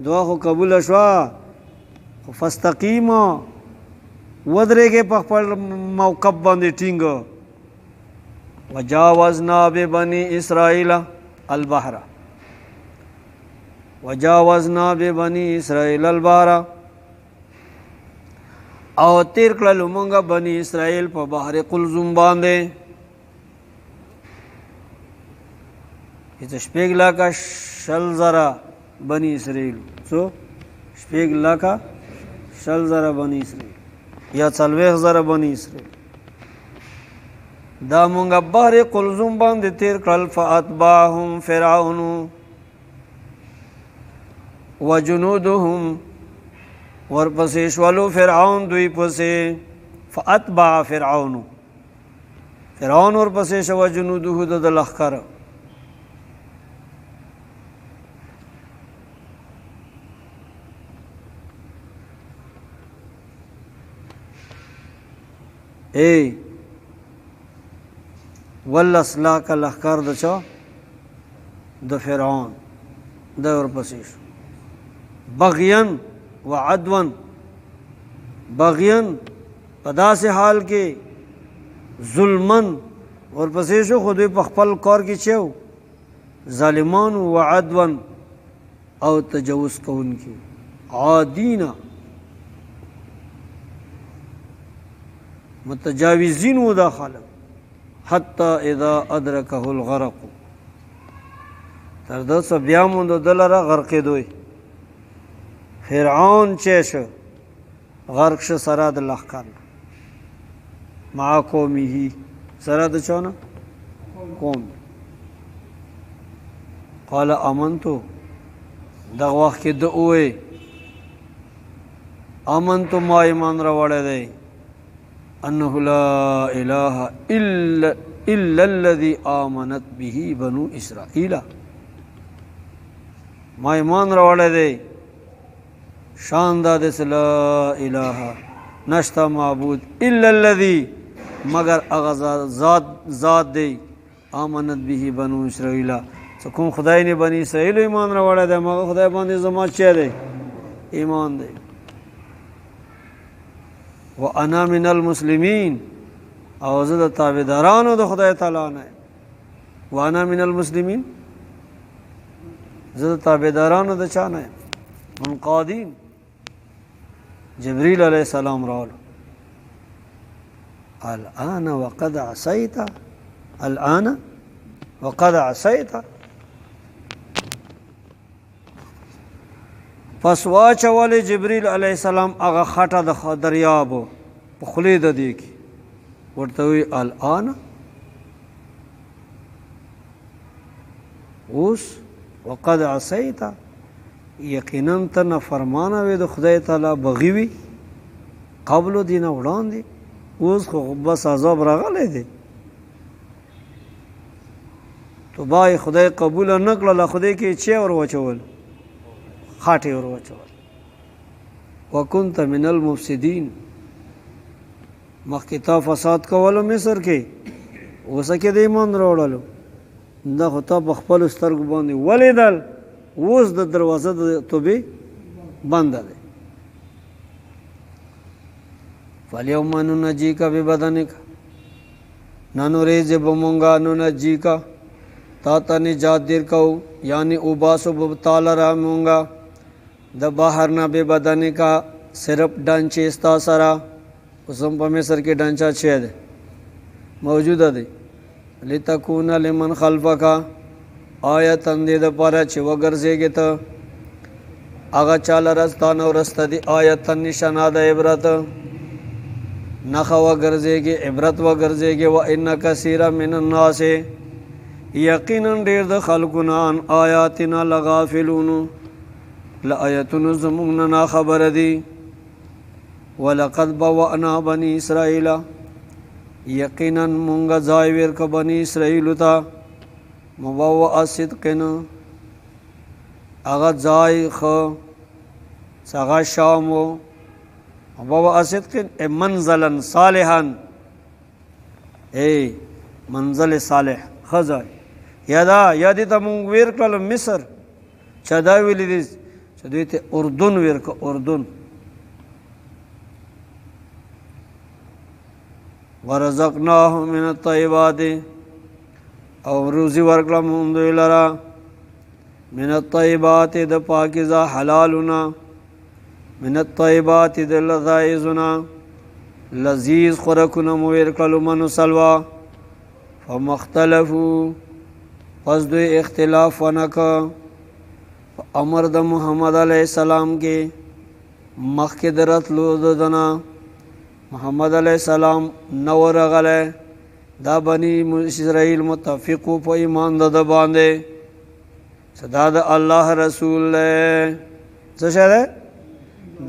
دعا خو قبوله شوه خو فاستقیمو ودرېږئ په خپل موقف باندې ټینګ وجاوزنا ببني اسرائیل البحر وجاوزنا ببني اسرائیل البحر او تیر کړلو مونږه بني اسرائیل په بحر قلزم باندې چې شپږ لاکه شل زره بني اسرائیل څو شپږ لاکه شل زره بني اسرائیل یا 40 زره بني اسرائیل دا مونږه بحر قلزم باندې تیر کړل فاتبعهم فرعون وجنودهم ورپسې شولو فرعون دوی پسې فاتبع فرعون ورپسې شو جنوده د لښکر ولس لاکه لښکر د چا د فرعون د ورپسې شو بغیاً وعدواً بغیاً په داسې حال کې ظلماً ورپسې شو خو دوی په خپل کار کې چې ظالمان وعدواً او تجاوز کوونکي عادینا متجاوزین و دا خلق حتی اذا ادرکه الغرق تر دسه بیا مونږ دلاره غرقې دوی فرعون چې شو غرق شو سره د لښکر مع قومه سره د چانه قوم قال امنتو دغه وخت کې د اوې امنتو ما ایمان راوړی دی انه لا اله الا الذي آمنت به بنو اسرائیل ما ایمان راوړی دی شان دا دس لا الہ نشتا معبود الا الذي مگر اغا ذات دی آمنت به بنو اسرائیل سکون خدای نے بنی اسرائیل ایمان راوړی دی مگر خدای باندې زما چه دی ایمان دی وانا من المسلمین او زه د تابعدارانو د خدای تعالی نه وانا من المسلمین زه د تابعدارانو د چا نه منقادین جبریل علیہ السلام راول الان وقد عصیت الان وقد عصیت پس واچول جبریل علیہ السلام هغه خټه د دریاب په خولې د دی کې ورته وی الان اوس وقد عصیت یقینا ته نافرمانه وي د خدای تعالی بغي وي قبل دین وړاندې اوس خو بس عذاب راغلی دی توبه خدای قبول نه کړله خدای کې چې ور وچول خاټې ور وچول وکنت من المفسدین مخکې تا فساد کولو مصر کې اوس کې د ایمان راوړلو دا خو تا په خپلو سترګو باندې ولیدل اوس د دروازه د توبې بنده دی فالیوم ننجیک ببدنک نن ورځې به مونږه ننجیک تا ته نجات درکو یعنی اوباسو به تعالی را مونږه د بهر نه ببدنک صرف ډانچې ستا سره اوس هم په مصر کې ډانچا چې دی موجوده دی لتکون لمن خلفک آیتن دې دپاره چې وګرځېږې ته هغه چاله رستانه ورسته دي آیتن نشانه د عبرت نښه وګرځېږي عبرت وګرځېږي و ان کثیره من الناس یقینا ډېر د خلکو نه عن آیاتنا لغافلون له آیتونو زموږ نه ناخبره دي ولقد بوأنا بني اسرائیل یقینا مونږ ځای ورکړه بني اسرائیلو ته مبوء صدقن هغه ځای ښه هغه شام و مبوء صدقن منزلا صالحا منزل صالح خزای یا دې ته مونږ ویر کړل مصر، چا دا ویلي دي چې دوی ته اردن ویر کړه، اردن. ورزقناهم من الطیبات، او روزي ورکړه مونږ دوی لره من الطیبات د پاکیزه حلالونه، من الطیبات د لذایزونه، لذیذ خوراکونه مو ورکړلو منو سلوا. فمختلفو، پس دوی اختلاف ونکړه په امر د محمد علیه السلام کې مخکې د راتلو د دنه. محمد علیه السلام نه ورغلی، دا بني اسرائیل متفقو په ایمان د ده باندې چې دا د الله رسول دی. څه شی دی؟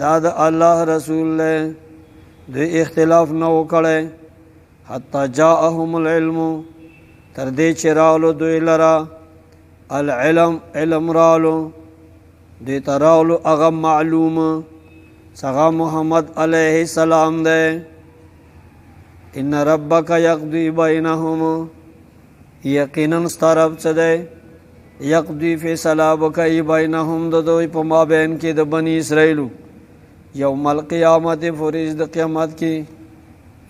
دا د الله رسول دی. دوی اختلاف نه وکړی حتی جاءهم العلم، تر دې چې راغلو دوی لره العلم، علم راغلو دوی ته، راغلو هغه معلوم څنګه محمد علیه السلام دی. ان ربک یقضی بینهم، یقینا ستا رب څه دی؟ یقضی فیصله وکوي بینهم د دوی په مابین کې د بني اسرائیلو یوم القیامت، فرض د قیامت کې،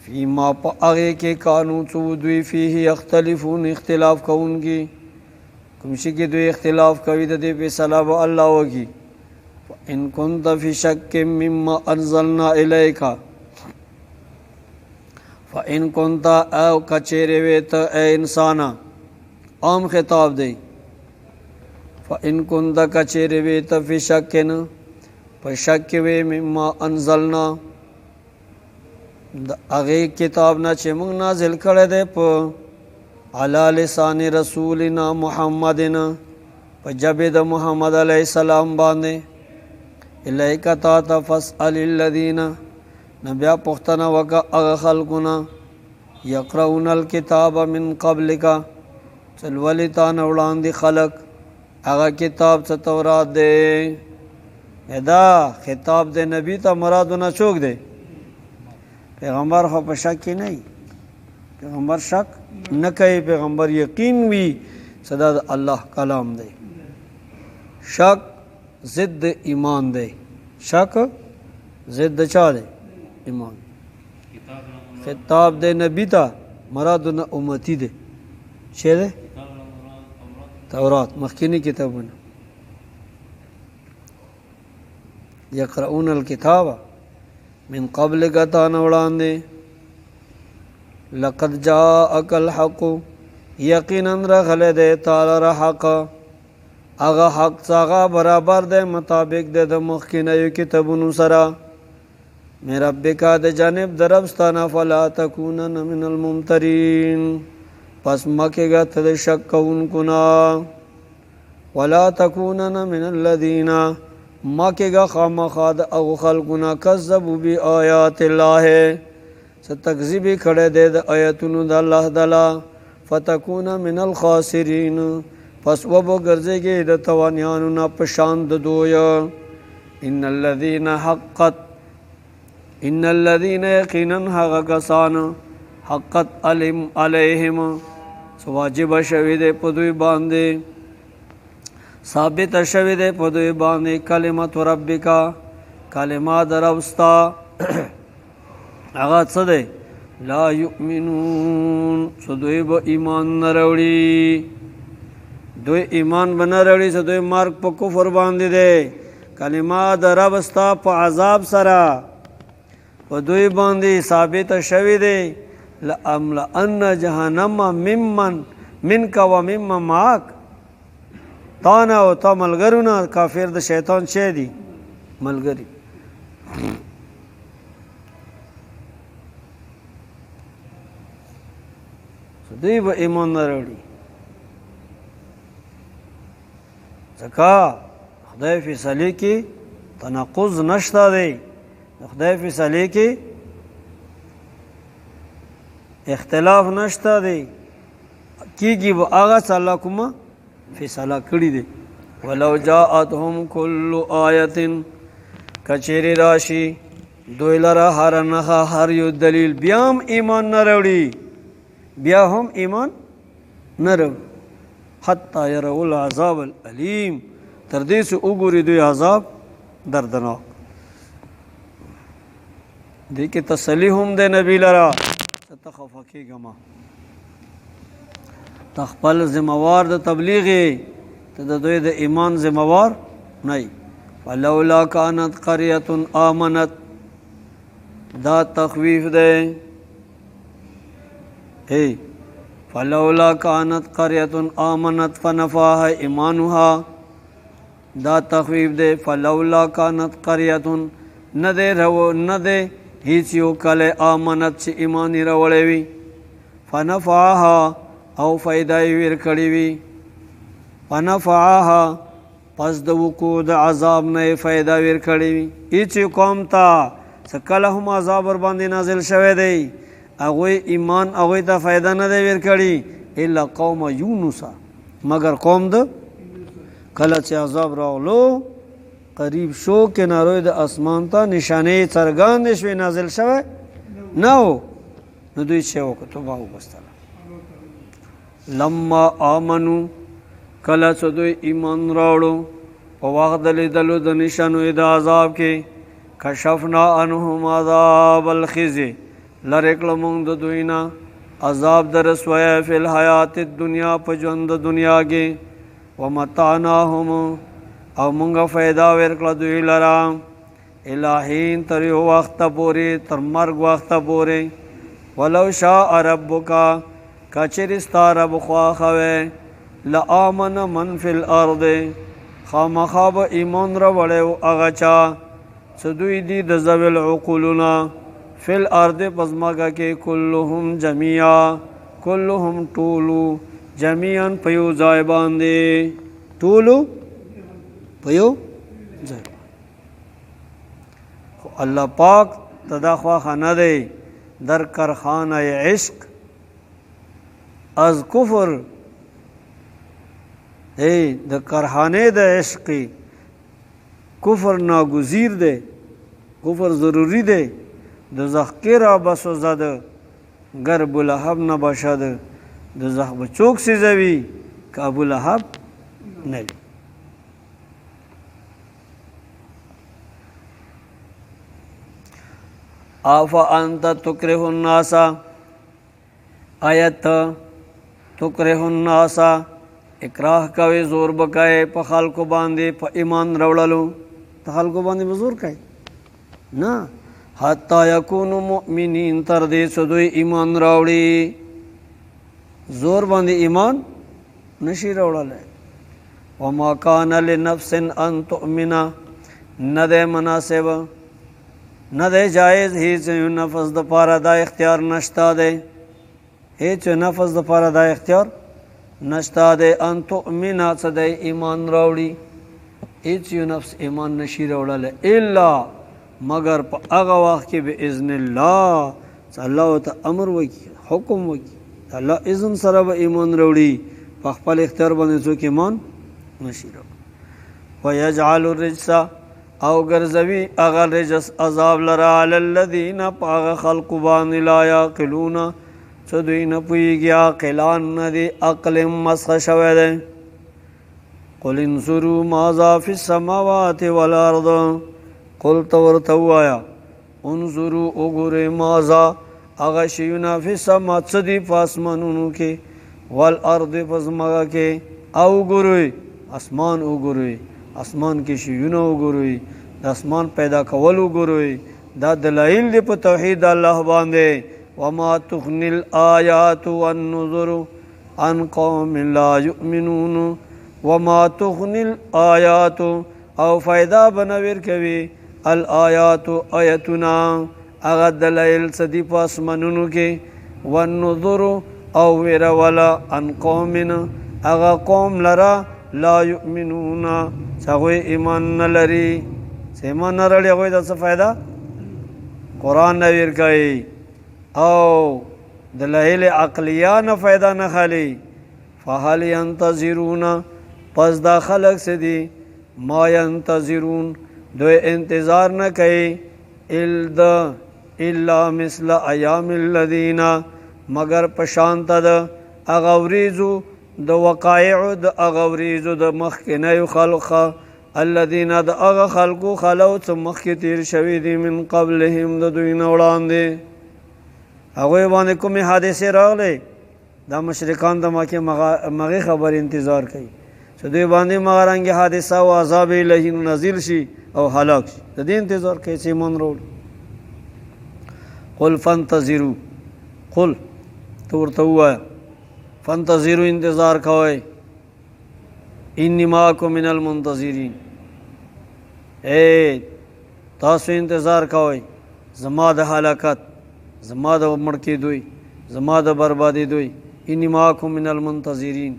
فیما په هغې کې کانو څو دوی فیه یختلفون، اختلاف کوونکي کوم شي کې دوی اختلاف کوي د دې فیصله به الله وکړي. فإن كنت فی شک مما انزلنا الیک، فإن كنت او کچېرې وې ته اے انسانه، عام خطاب دی. فإن كنت کچېرې وې ته فی شک، په شک کې وې مما انزلنا، د هغې کتاب نه چې موږ نازل کړی دی په علی لسان رسولنا محمدنا، په ژبې د محمد علیه السلام باندې. الیک تا ته فاسأل الذین، نه بیا پوښتنه وکړه هغه خلکونه یقرؤون الکتاب من قبلک، چې لولي تا نه وړاندې خلک هغه کتاب څه تورات دی. دا خطاب د نبی ته مرادونه څوک دی؟ پیغمبر خو په شک کې نه وي، پیغمبر شک نه کوي، پیغمبر یقین وي صدا د الله کلام دی. شک ضد ایمان دی، شک ضد چا دی؟ ایمان. خطاب د نبی ته مرادونه امتی دی، څه دی؟ تورات، مخکینی کتابونه. یقرؤون الکتاب من قبل کتان وړاندې. لقد جاءک الحق، یقینا راغلی دی تعالی را حق، هغه حق څنګه برابر دی مطابق د مخکینیو کتابونو سره. من ربک، د جانب دربستانه، فلا تکونن من الممترین، پس مکیږه ته د شک کوونکو نه. ولا تکونن من الذین، مکیږه خامخا د هغو خلکو نه کذبوا بآیات الله، څه تکذیب یې کړی دی د آیتونو د الله تعالی. فتکون من الخاسرین، پس وبګرځېږي د توانیانو نه په شان د دوی. ان الذین حقت، ان الذین یقینا هغه کسان حقت علیهم، څه واجب شوی دی په دوی باندې، ثابت شوی دی په دوی باندې کلمت ربک، کلمه د رب ستا. هغه څه دی؟ لا یؤمنون، څه دوی به ایمان نه راوړي، دوی ایمان به نه راوړي، څه دوی مرګ په کفر باندې دی. کلمه د رب ستا په عذاب سره په دوی باندې ثابت شوی دی. لأملأن جهنم ممن منک و ممن معک، تانا او تا ملګرونه کافر د شیطان شه دي ملګری. دوی به ایمان نه راوړي، ځکه خدای فیصلې کې تناقض نشته دی، د خدای فیصلې کې اختلاف نشته دی، کیږي به هغه څه الله کومه فیصله کړې دی. ولو جاءتهم كل آیة، کچېرې راشي دوی لره هر نښه، هر یو دلیل، بیا هم ایمان نه راوړي، بیا هم ایمان نرو حتی یروا العذاب العلیم تر دې چې وګوري دوی عذاب دردناک. دې کې تسلی هم دی نبی لرا چې ته خفه کېږه مه، ته خپل ذمہوار د تبلیغ یې، ته د دوی د ایمان ذمہوار نه یې. فلولا کانت قریة آمنت، دا تخویف دی. فلولا کانت قریة آمنت فنفعها ایمانها، دا تخویف دے. فلولا کانت قریة نه دے هیڅ یو کلی آمنت چې ایمانی راوړی وي، فنفعها او فایده یې ورکړې وي، فنفعها پس د وقوع د عذاب نه یې فایده ورکړې وي. هیڅ قوم ته څه کله هم عذاب ورباندې نازل شوی دی هغوی ایمان هغوی ته فایده نه دی ورکړي الا قوم یونس، مگر قوم د کله چې عذاب راغلو قریب شو کناروی د اسمان ته نشانې څرګندې شوې نازل شوی نه و، نو دوی چې وکړه توبه وبستله. لما آمنو کله چې دوی ایمان راوړو په وخت د لیدلو د نشانو د عذاب کې، کشفنا عنهم عذاب الخزي لرې کړه مونږ د دوی نه عذاب د رسوایۍ فی الحیات الدنیا په ژوند د دنیا کې، ومتعناهم او مونږه فایده ورکړه دوی لره الی حین تر یو وخته پورې، تر مرګ وخته پورې. ولو شاء ربک کچېرې ستا رب خواښه وی لآمن من فی الارض خامخا به ایمان راوړی و هغه چا چې دوی دي د ذوی العقولونه فی الارض په ځمکه کې، کلهم جمیعا کلهم ټولو جمیعا په یو ځای باندې، ټولو په یو ځای. خو الله پاک ته دا خواښه نه دی در کرخانه عشق از کفر، د کرخانې د عشق کفر ناگزیر دی، کفر ضروری دی. دوزخ کې را بسوزد گر ابولهب نه باشد، دوزخ به څوک سوځوي که ابولهب نه وي. افانت تکره الناس، آیت تکره الناس اکراه کوي زور بکای په خلکو باندې په ایمان راوړلو، ته خلکو باندې به زور کوي نه، حتی یکونو مؤمنین تر دې چې دوی ایمان راوړي. زور باندې ایمان نشي راوړلی. وما کان لنفس ان تؤمن، نه دی مناسب نه دی جایز هیڅ نفس د پاره دا اختیار نشته دی، هیڅ نفس د پاره دا اختیار نشته دی ان تؤمن چې دی ایمان راوړي. هیڅ یو نفس ایمان نشي راوړلی الا مگر په هغه وخت کې باذن الله چې الله ته امر وکړي حکم وکړي الله اذن سره به ایمان راوړي، په خپل اختیار باندې څوک ایمان نشي راوړي. ويجعل الرجس او ګرځوي هغه رجس عذاب لره علی الذین په هغه خلقو باندې لا یعقلون چې دوی نه پوهېږي، عاقلان نه دي، عقل مسخ شوی دی. قل انظروا ماذا فی السماوات والارض، قل ته ورته ووایه انظروا وګورئ ماذا هغه شیونه فی السما څه دي په اسمانونو کې، والارض په ځمکه کې، او وګورئ اسمان وګورئ، اسمان کې شیونه وګورئ، د اسمان پیدا کول وګورئ. دا دلایل دی په توحید الله باندې. وما تغني الآیات والنذر عن قوم لا یؤمنون، وما تغني الآیات او فائدہ بنور کوي الآیات آیتنا هغه دلایل صدی په اسمانونو کې، والنذر او ویرا ولا عن قوم هغه قوم لرا لا یؤمنون هغوی ایمان نه لري، چې ایمان نه لري هغوی ته څه فایده؟ قرآن نه ورکوي او دلایل عقلیه نه فایده نه خالي. فهل ينتظرون پس دا خلق څه دي ما ينتظرون دوی انتظار نه کوي الا مثل ایام الذین مگر پشانت د اغه وریزو د وقایع د اغه وریزو د مخکنیو خلق الذین د اغه خلقو خلو څه مخکې تیر شوي دي من قبلهم د دوی نه وړاندې هغوی باندې کومې حادثې راغلې دا مشرکان د مغې خبر انتظار کوي چې دوی باندې مغرنګې حادثه او عذاب الهي نازل شي او هلاک شي د دې انتظار کوي چې ایمان راوړي قل فانتظروا قل تو ورته ووایه فانتظروا انتظار کوئ انی معکم من المنتظرین تاسو انتظار کوئ زما د هلاکت زما د مړ کېدوی زما د بربادي دوی انی معکم من المنتظرین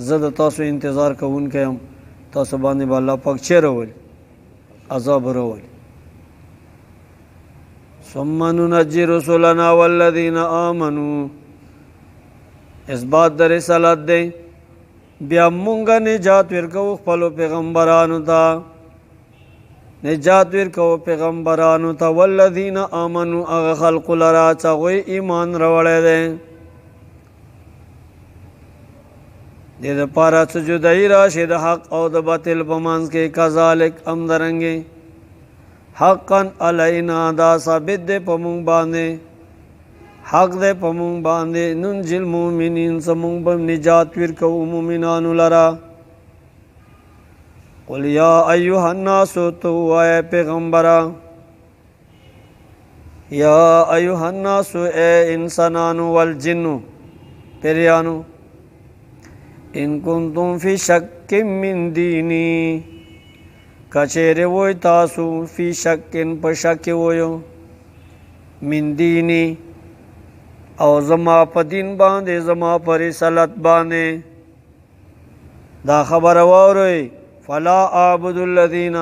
زه د تاسو انتظار کوونکی یم تاسو باندې به الله پاک چیرې راولي عذاب راولي ثم ننجي رسلنا والذین آمنوا اثبات د رسالت دی بیا مونږه نجات ورکو خپلو پیغمبرانو ته نجات ورکو پیغمبرانو ته والذین آمنوا هغه خلق لرا چې هغوی ایمان راوړی دی دې دپاره چې جدایي راشي د حق او د باطل په منځ کې کذالک همدارنګې حقا علینا دا ثابت دی په مونږ باندې حق دی په مونږ باندې ننجي المؤمنین څه مونږ به نجات ورکوو مؤمنانو لره قل یا ایها الناس تو وایه پیغمبره یا ایها الناس اے انسانانو والجنو پیریانو ان کنتم فی شک من دینی کچیرې وای تاسو فی شکن په شک وایو من دینی او زما په دین باندې زما په رسالت باندې دا خبره واورئ فلا اعبد الذین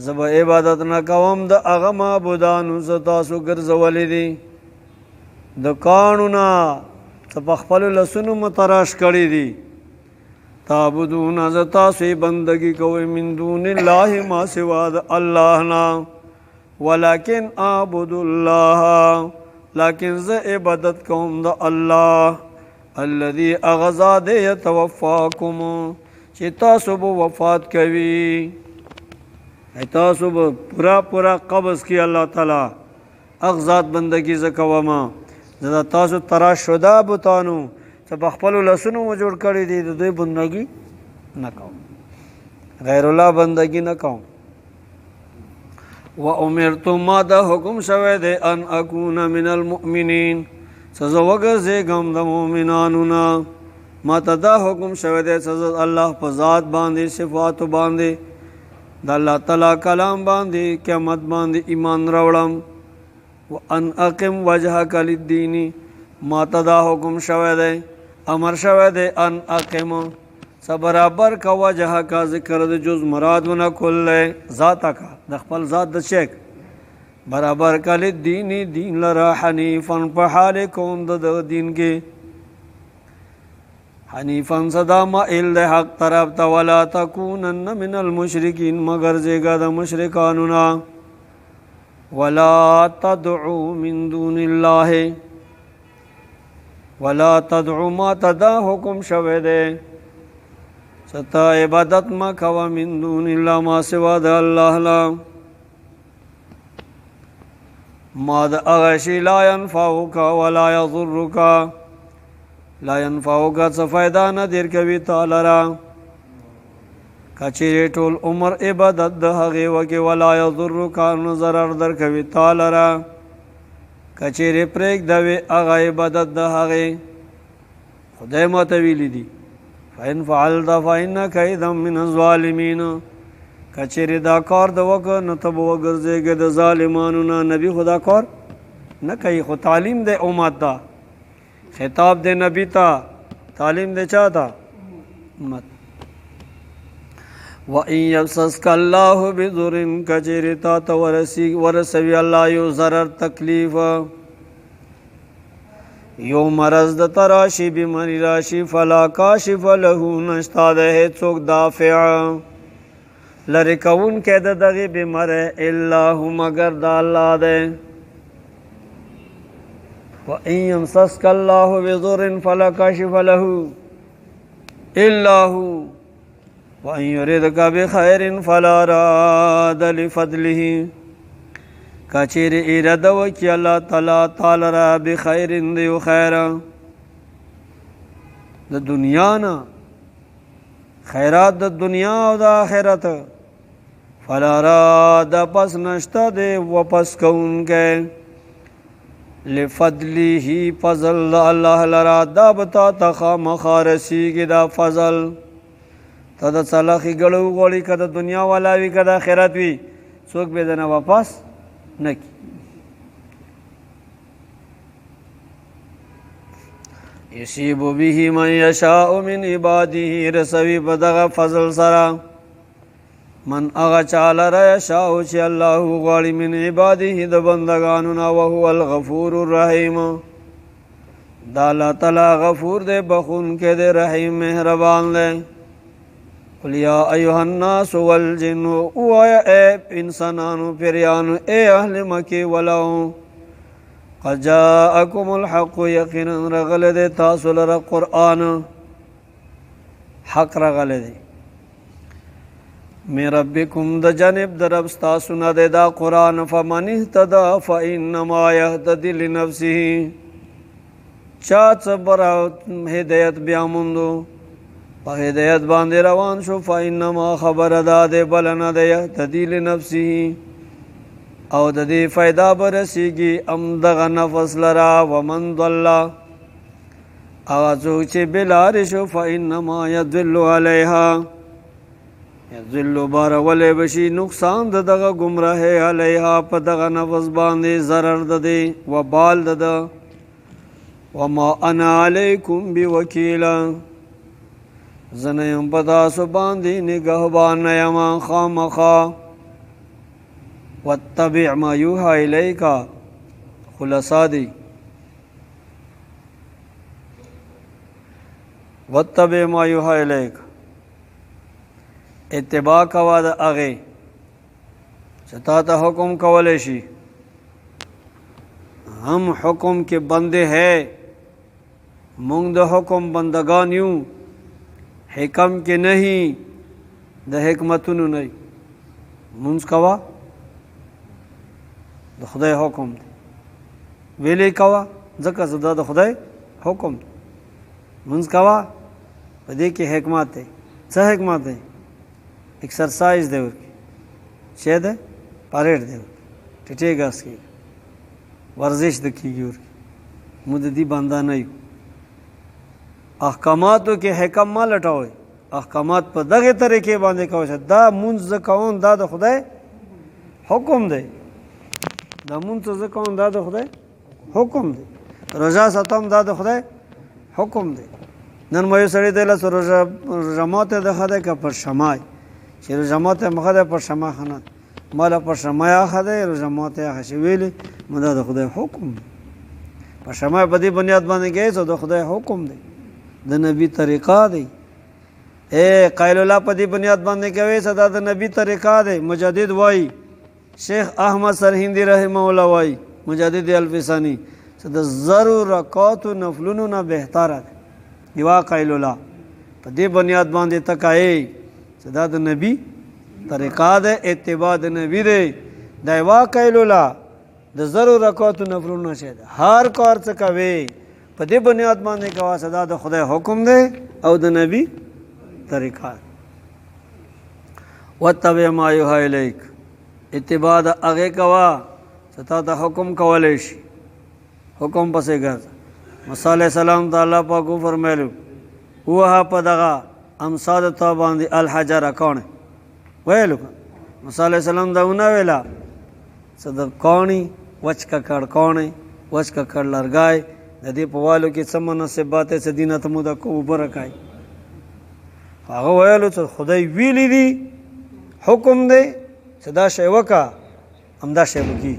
زه به عبادت نه کوم د هغه معبودانو زه تاسو ګرځولي دي د کاڼو نه څه په خپلو لاسونو متراش کړي دي تعبدون زه تاسو بندګي کوئ من دون الله ما سوا د الله نه ولکن اعبد الله لیکن زه عبادت کوم د الله الذي اغزاد يتوفاكم چې تاسو به وفات کوي تاسو به پورا قبض کی الله تعالی اغزاد بندگی ز کوما زه تاسو تراش شده بوتانو چې په خپلو لاسونو مو جوړ کړي دي د دوی بندګي نه کوم غیر الله بندگی نه کوم و امرت ما دا حکم شوی دی ان اکون من المؤمنین سزا وګرځېږم د مؤمنانو نه ما ته دا حکم شوی دی سزا الله په ذات باندې صفاتو باندې د الله تعالی کلام باندې قیامت باندې ایمان راوړم و ان اقم وجهک للدین ما ته دا حکم شوی دی امر شوی دی ان اقم برابر کا وجہ کا ذکر د جز مراد و نہ کل ذات کا د خپل ذات د شک برابر کل دین دین لرا حنیفا په حال کوم د دین کې حنیفا صدا مائل د حق طرف ته ولا تکونن من المشرکین مگر زیګا د مشرکانو نه ولا تدعو من دون الله ولا تدعو ما تدا حکم شوه دی ستا عبادت ما کوا من دون الله ما سوا د الله لا ما د اغشی لا ينفعك ولا يضرك لا ينفعك څه فائدہ نه در کوي تعالی را کچې ټول عمر عبادت د هغه وکي ولا يضرك نو ضرر در کوي تعالی را کچې پرېګ دوي هغه عبادت د هغه خدای ماته ویلي دي فإن فعلت فإنك إذا من الظالمين کچری دا کار د وکړه نو ته به وګرځېږې د ظالمانو نه نبي خدا کار نه کوي خو تعلیم د امت ته خطاب د نبي ته تعلیم د چا ته امت وإن يمسسك الله بضر کچری تا ته ورسوي الله یو ضرر تکلیف یو مرض د تراشی بیماری راشی فلا کاشف له نشتا ده هیڅوک دافع لری کون کې د دغه بیماره الا هو مگر د الله ده وَإِن يَمْسَسْكَ اللَّهُ بِضُرٍّ فَلَا كَاشِفَ لَهُ إِلَّا هُوَ وَإِن يُرِدْكَ بِخَيْرٍ فَلَا رَادَّ لِفَضْلِهِ کچیر اراده وکړي الله تعالی را بخیر دیو خیر د دنیا نه خیرات د دنیا او د آخرت فلا راد پس نشته دی واپس کوونکی لفضله فضل الله لرا دا بتا تخامخا رسیږي دا فضل ته د صلاحي ګړو غوړي که د دنیا والا وي که د آخرت وي څوک به دنه واپس نه کی یصیب به من یشاء من عباده رسوي په دغه فضل سره من اغا چاله را یشاء چې الله غواړي من عباده د بندگانو نه وهو الغفور الرحیم دا الله تعالی غفور دی بخون کې دی رحیم مهربان دی قل یا ایها الناس والجن او اے انسانانو پیریانو اے اهل مکه ولو قد جاءکم الحق یقینا رغل دی تاسو لره قرآن حق رغل دی من ربکم د جانب د رب ستاسو نه دی دا قرآن فمن اهتدى فانما یهتدی لنفسه چا څه بره هدایت بیا موندو په هدایت باندې روان شو فانما خبر دا دی بل نه دی یهتدی لنفسه او د دې فایده به رسیږي ام دغه نفس لرا ومن ضل هغه څوک چې بلارې شو فانما یضل علیها یضل بارولی بشي نقصان د دغه ګمراهۍ علیها په دغه نفس باندې ضرر د دی وبال د ده وما انا علیکم بوکیلا زه نه یم په تاسو باندې نګهبان نه یم خامخا واتبع ما یوحى الیک خلاصا دی واتبع ما یوحى الیک اتباع کوا د هغې چې تا ته حکم کولی شي ہم حکم کے بندے ہے مونږ د حکم بندگان یو حکم کې نہیں د حکمتونو نه مونږ کوا د خدای حکم دی ویلې کوا ځکه زه د خدای حکم دی مونږ کوا په دې کې حکمت دی څه حکمت دی ایکسرسائز دی ورکی چه ده پریډ دی ټیټې ګاس کې ورزش د کیږي ورکی مو د دې بنده نه یو احکاماتو کې حکم ما لټوي احکامات په دغه طریقې باندې کوي دا مونږ کوون دا د خدای حکم دی دا مونږ کوون دا د خدای حکم دی روزه ساتم دا د خدای حکم دی نن مې سړی دی له روزه ماته د خدای کا پر شمای چې روزه ماته مخه ده پر شما خنه مالا پر شما یا خدای روزه ماته خشي ویلي مدا د خدای حکم دی پر شما په دې بنیاد باندې کې د خدای حکم دی د نبی طریقه دی اے قائل الله په دې بنیاد باندې کوي صدا د نبی طریقه دی مجدد وای شیخ احمد سرهندی رحمه الله وای مجدد الفسانی صدا ضرور رکعات نفلونو نه بهتره دی دیوا قائل الله په دې بنیاد باندې تکای صدا د نبی طریقه ده اتباع د نبی دی دیوا قائل الله د ضرور رکعات نفلونو شه هر کار څه کوي په دې بنیاد باندې کوا صدا د خدای حکم دی او د نبی طریقه وتبع ما یوحى الیک اتباع د هغه کوا ستا د حکم کولای شي حکم پسې ګرځه موسی علیہ السلام تعالی پاک فرمایلو وها په دغه امصاد ته باندې الحجر کون ویلو موسی علیہ السلام دا ونه ویلا صد کونی وچ ککړ کونی وچ ککړ لرګای د دې په والو کې څه مناسبات څه دینه ته مو د کو برکای هغه ویلو چې خدای ویلی دی حکم دی صدا شی وکا همدا شی وکي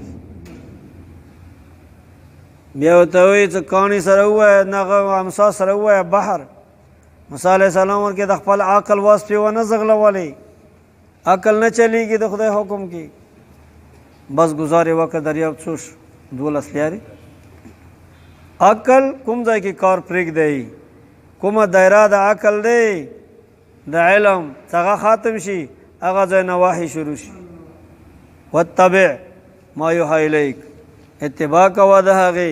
بیا ته وی چې کونی سره وای نغه امسا سره وای بحر موسی علیہ السلام ورکه د خپل عقل واسطه و نه زغلولې عقل نه چلیږي د خدای حکم کې بس گزارې وکړه دریاب څوش 12 لیارې عقل کوم ځای کې کار پرېږدی، کومه دایره د عقل دی د علم څنګه ختم شي، هغه ځای نواهی شروع شي. واتبع ما یوحی الیک، اتباع کوه د هغې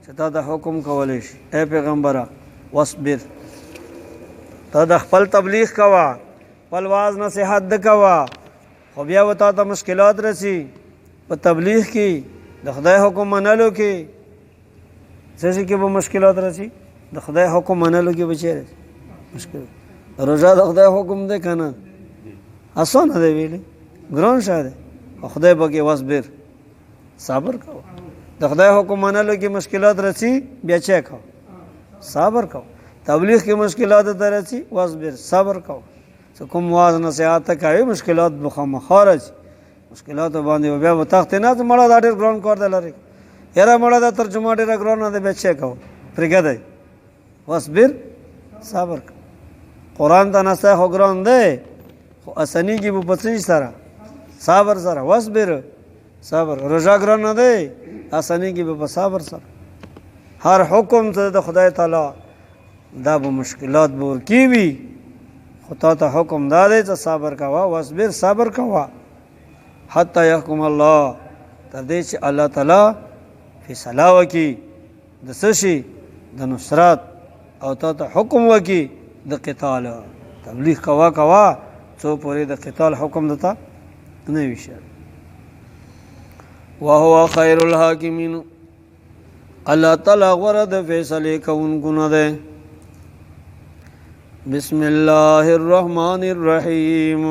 چې تا ته حکم کولی شي. ای پیغمبره واصبر، ته د خپل تبلیغ کوه، خپل واعظ نصیحت د کوه، خو بیا به تا ته مشکلات رسي په تبلیغ کې، د خدای حکم منلو کې. څه شي کې به مشکلات رسي؟ د خدای حکم منلو کې به چیرې مشکل. روژه د خدای حکم دی که نه؟ اسانه دی ویلې، ګران شی دی. خدای پکې واصبر، صبر کوه. د خدای حکم منلو کې مشکلات رسي، بیا چی کوه؟ صبر کوه. تبلیغ کې مشکلات ته رسي، واصبر، صبر کوه. چې کوم واعظ نصیحت ته کوي مشکلات به خامخا راځي، مشکلاتو باندې بیا به تختې نه مړه دا ډېر ګران کار دی لري، یاره مړه دا ترجمه ډېره ګرانه ده، بیا چی کوه؟ پرېږدی. واصبر، صبر کوه. قرآن ته نستی خو ګران دی، خو اسانیږي به په څه سره؟ صبر سره. واصبر، صبر. روژه ګران نه دی، اسانیږي به په صبر سره. هر حکم ته د خدای تعالی دا به مشکلات به ورکی وي، خو تا ته حکم دا دی چې صبر کوه. واصبر، صبر کوه. حتی یحکم الله، تر دې چې الله تعالی فیصله وکړي د څه شي؟ د نصرت، او تا ته حکم وکړي د قتال. تبلیغ کوه کوه څو پورې د قتال حکم دته نه وي شي. وهو خیر الحاکمین، الله تعالی غوره د فیصلې کوونکو نه دی. بسم الله الرحمن الرحیم.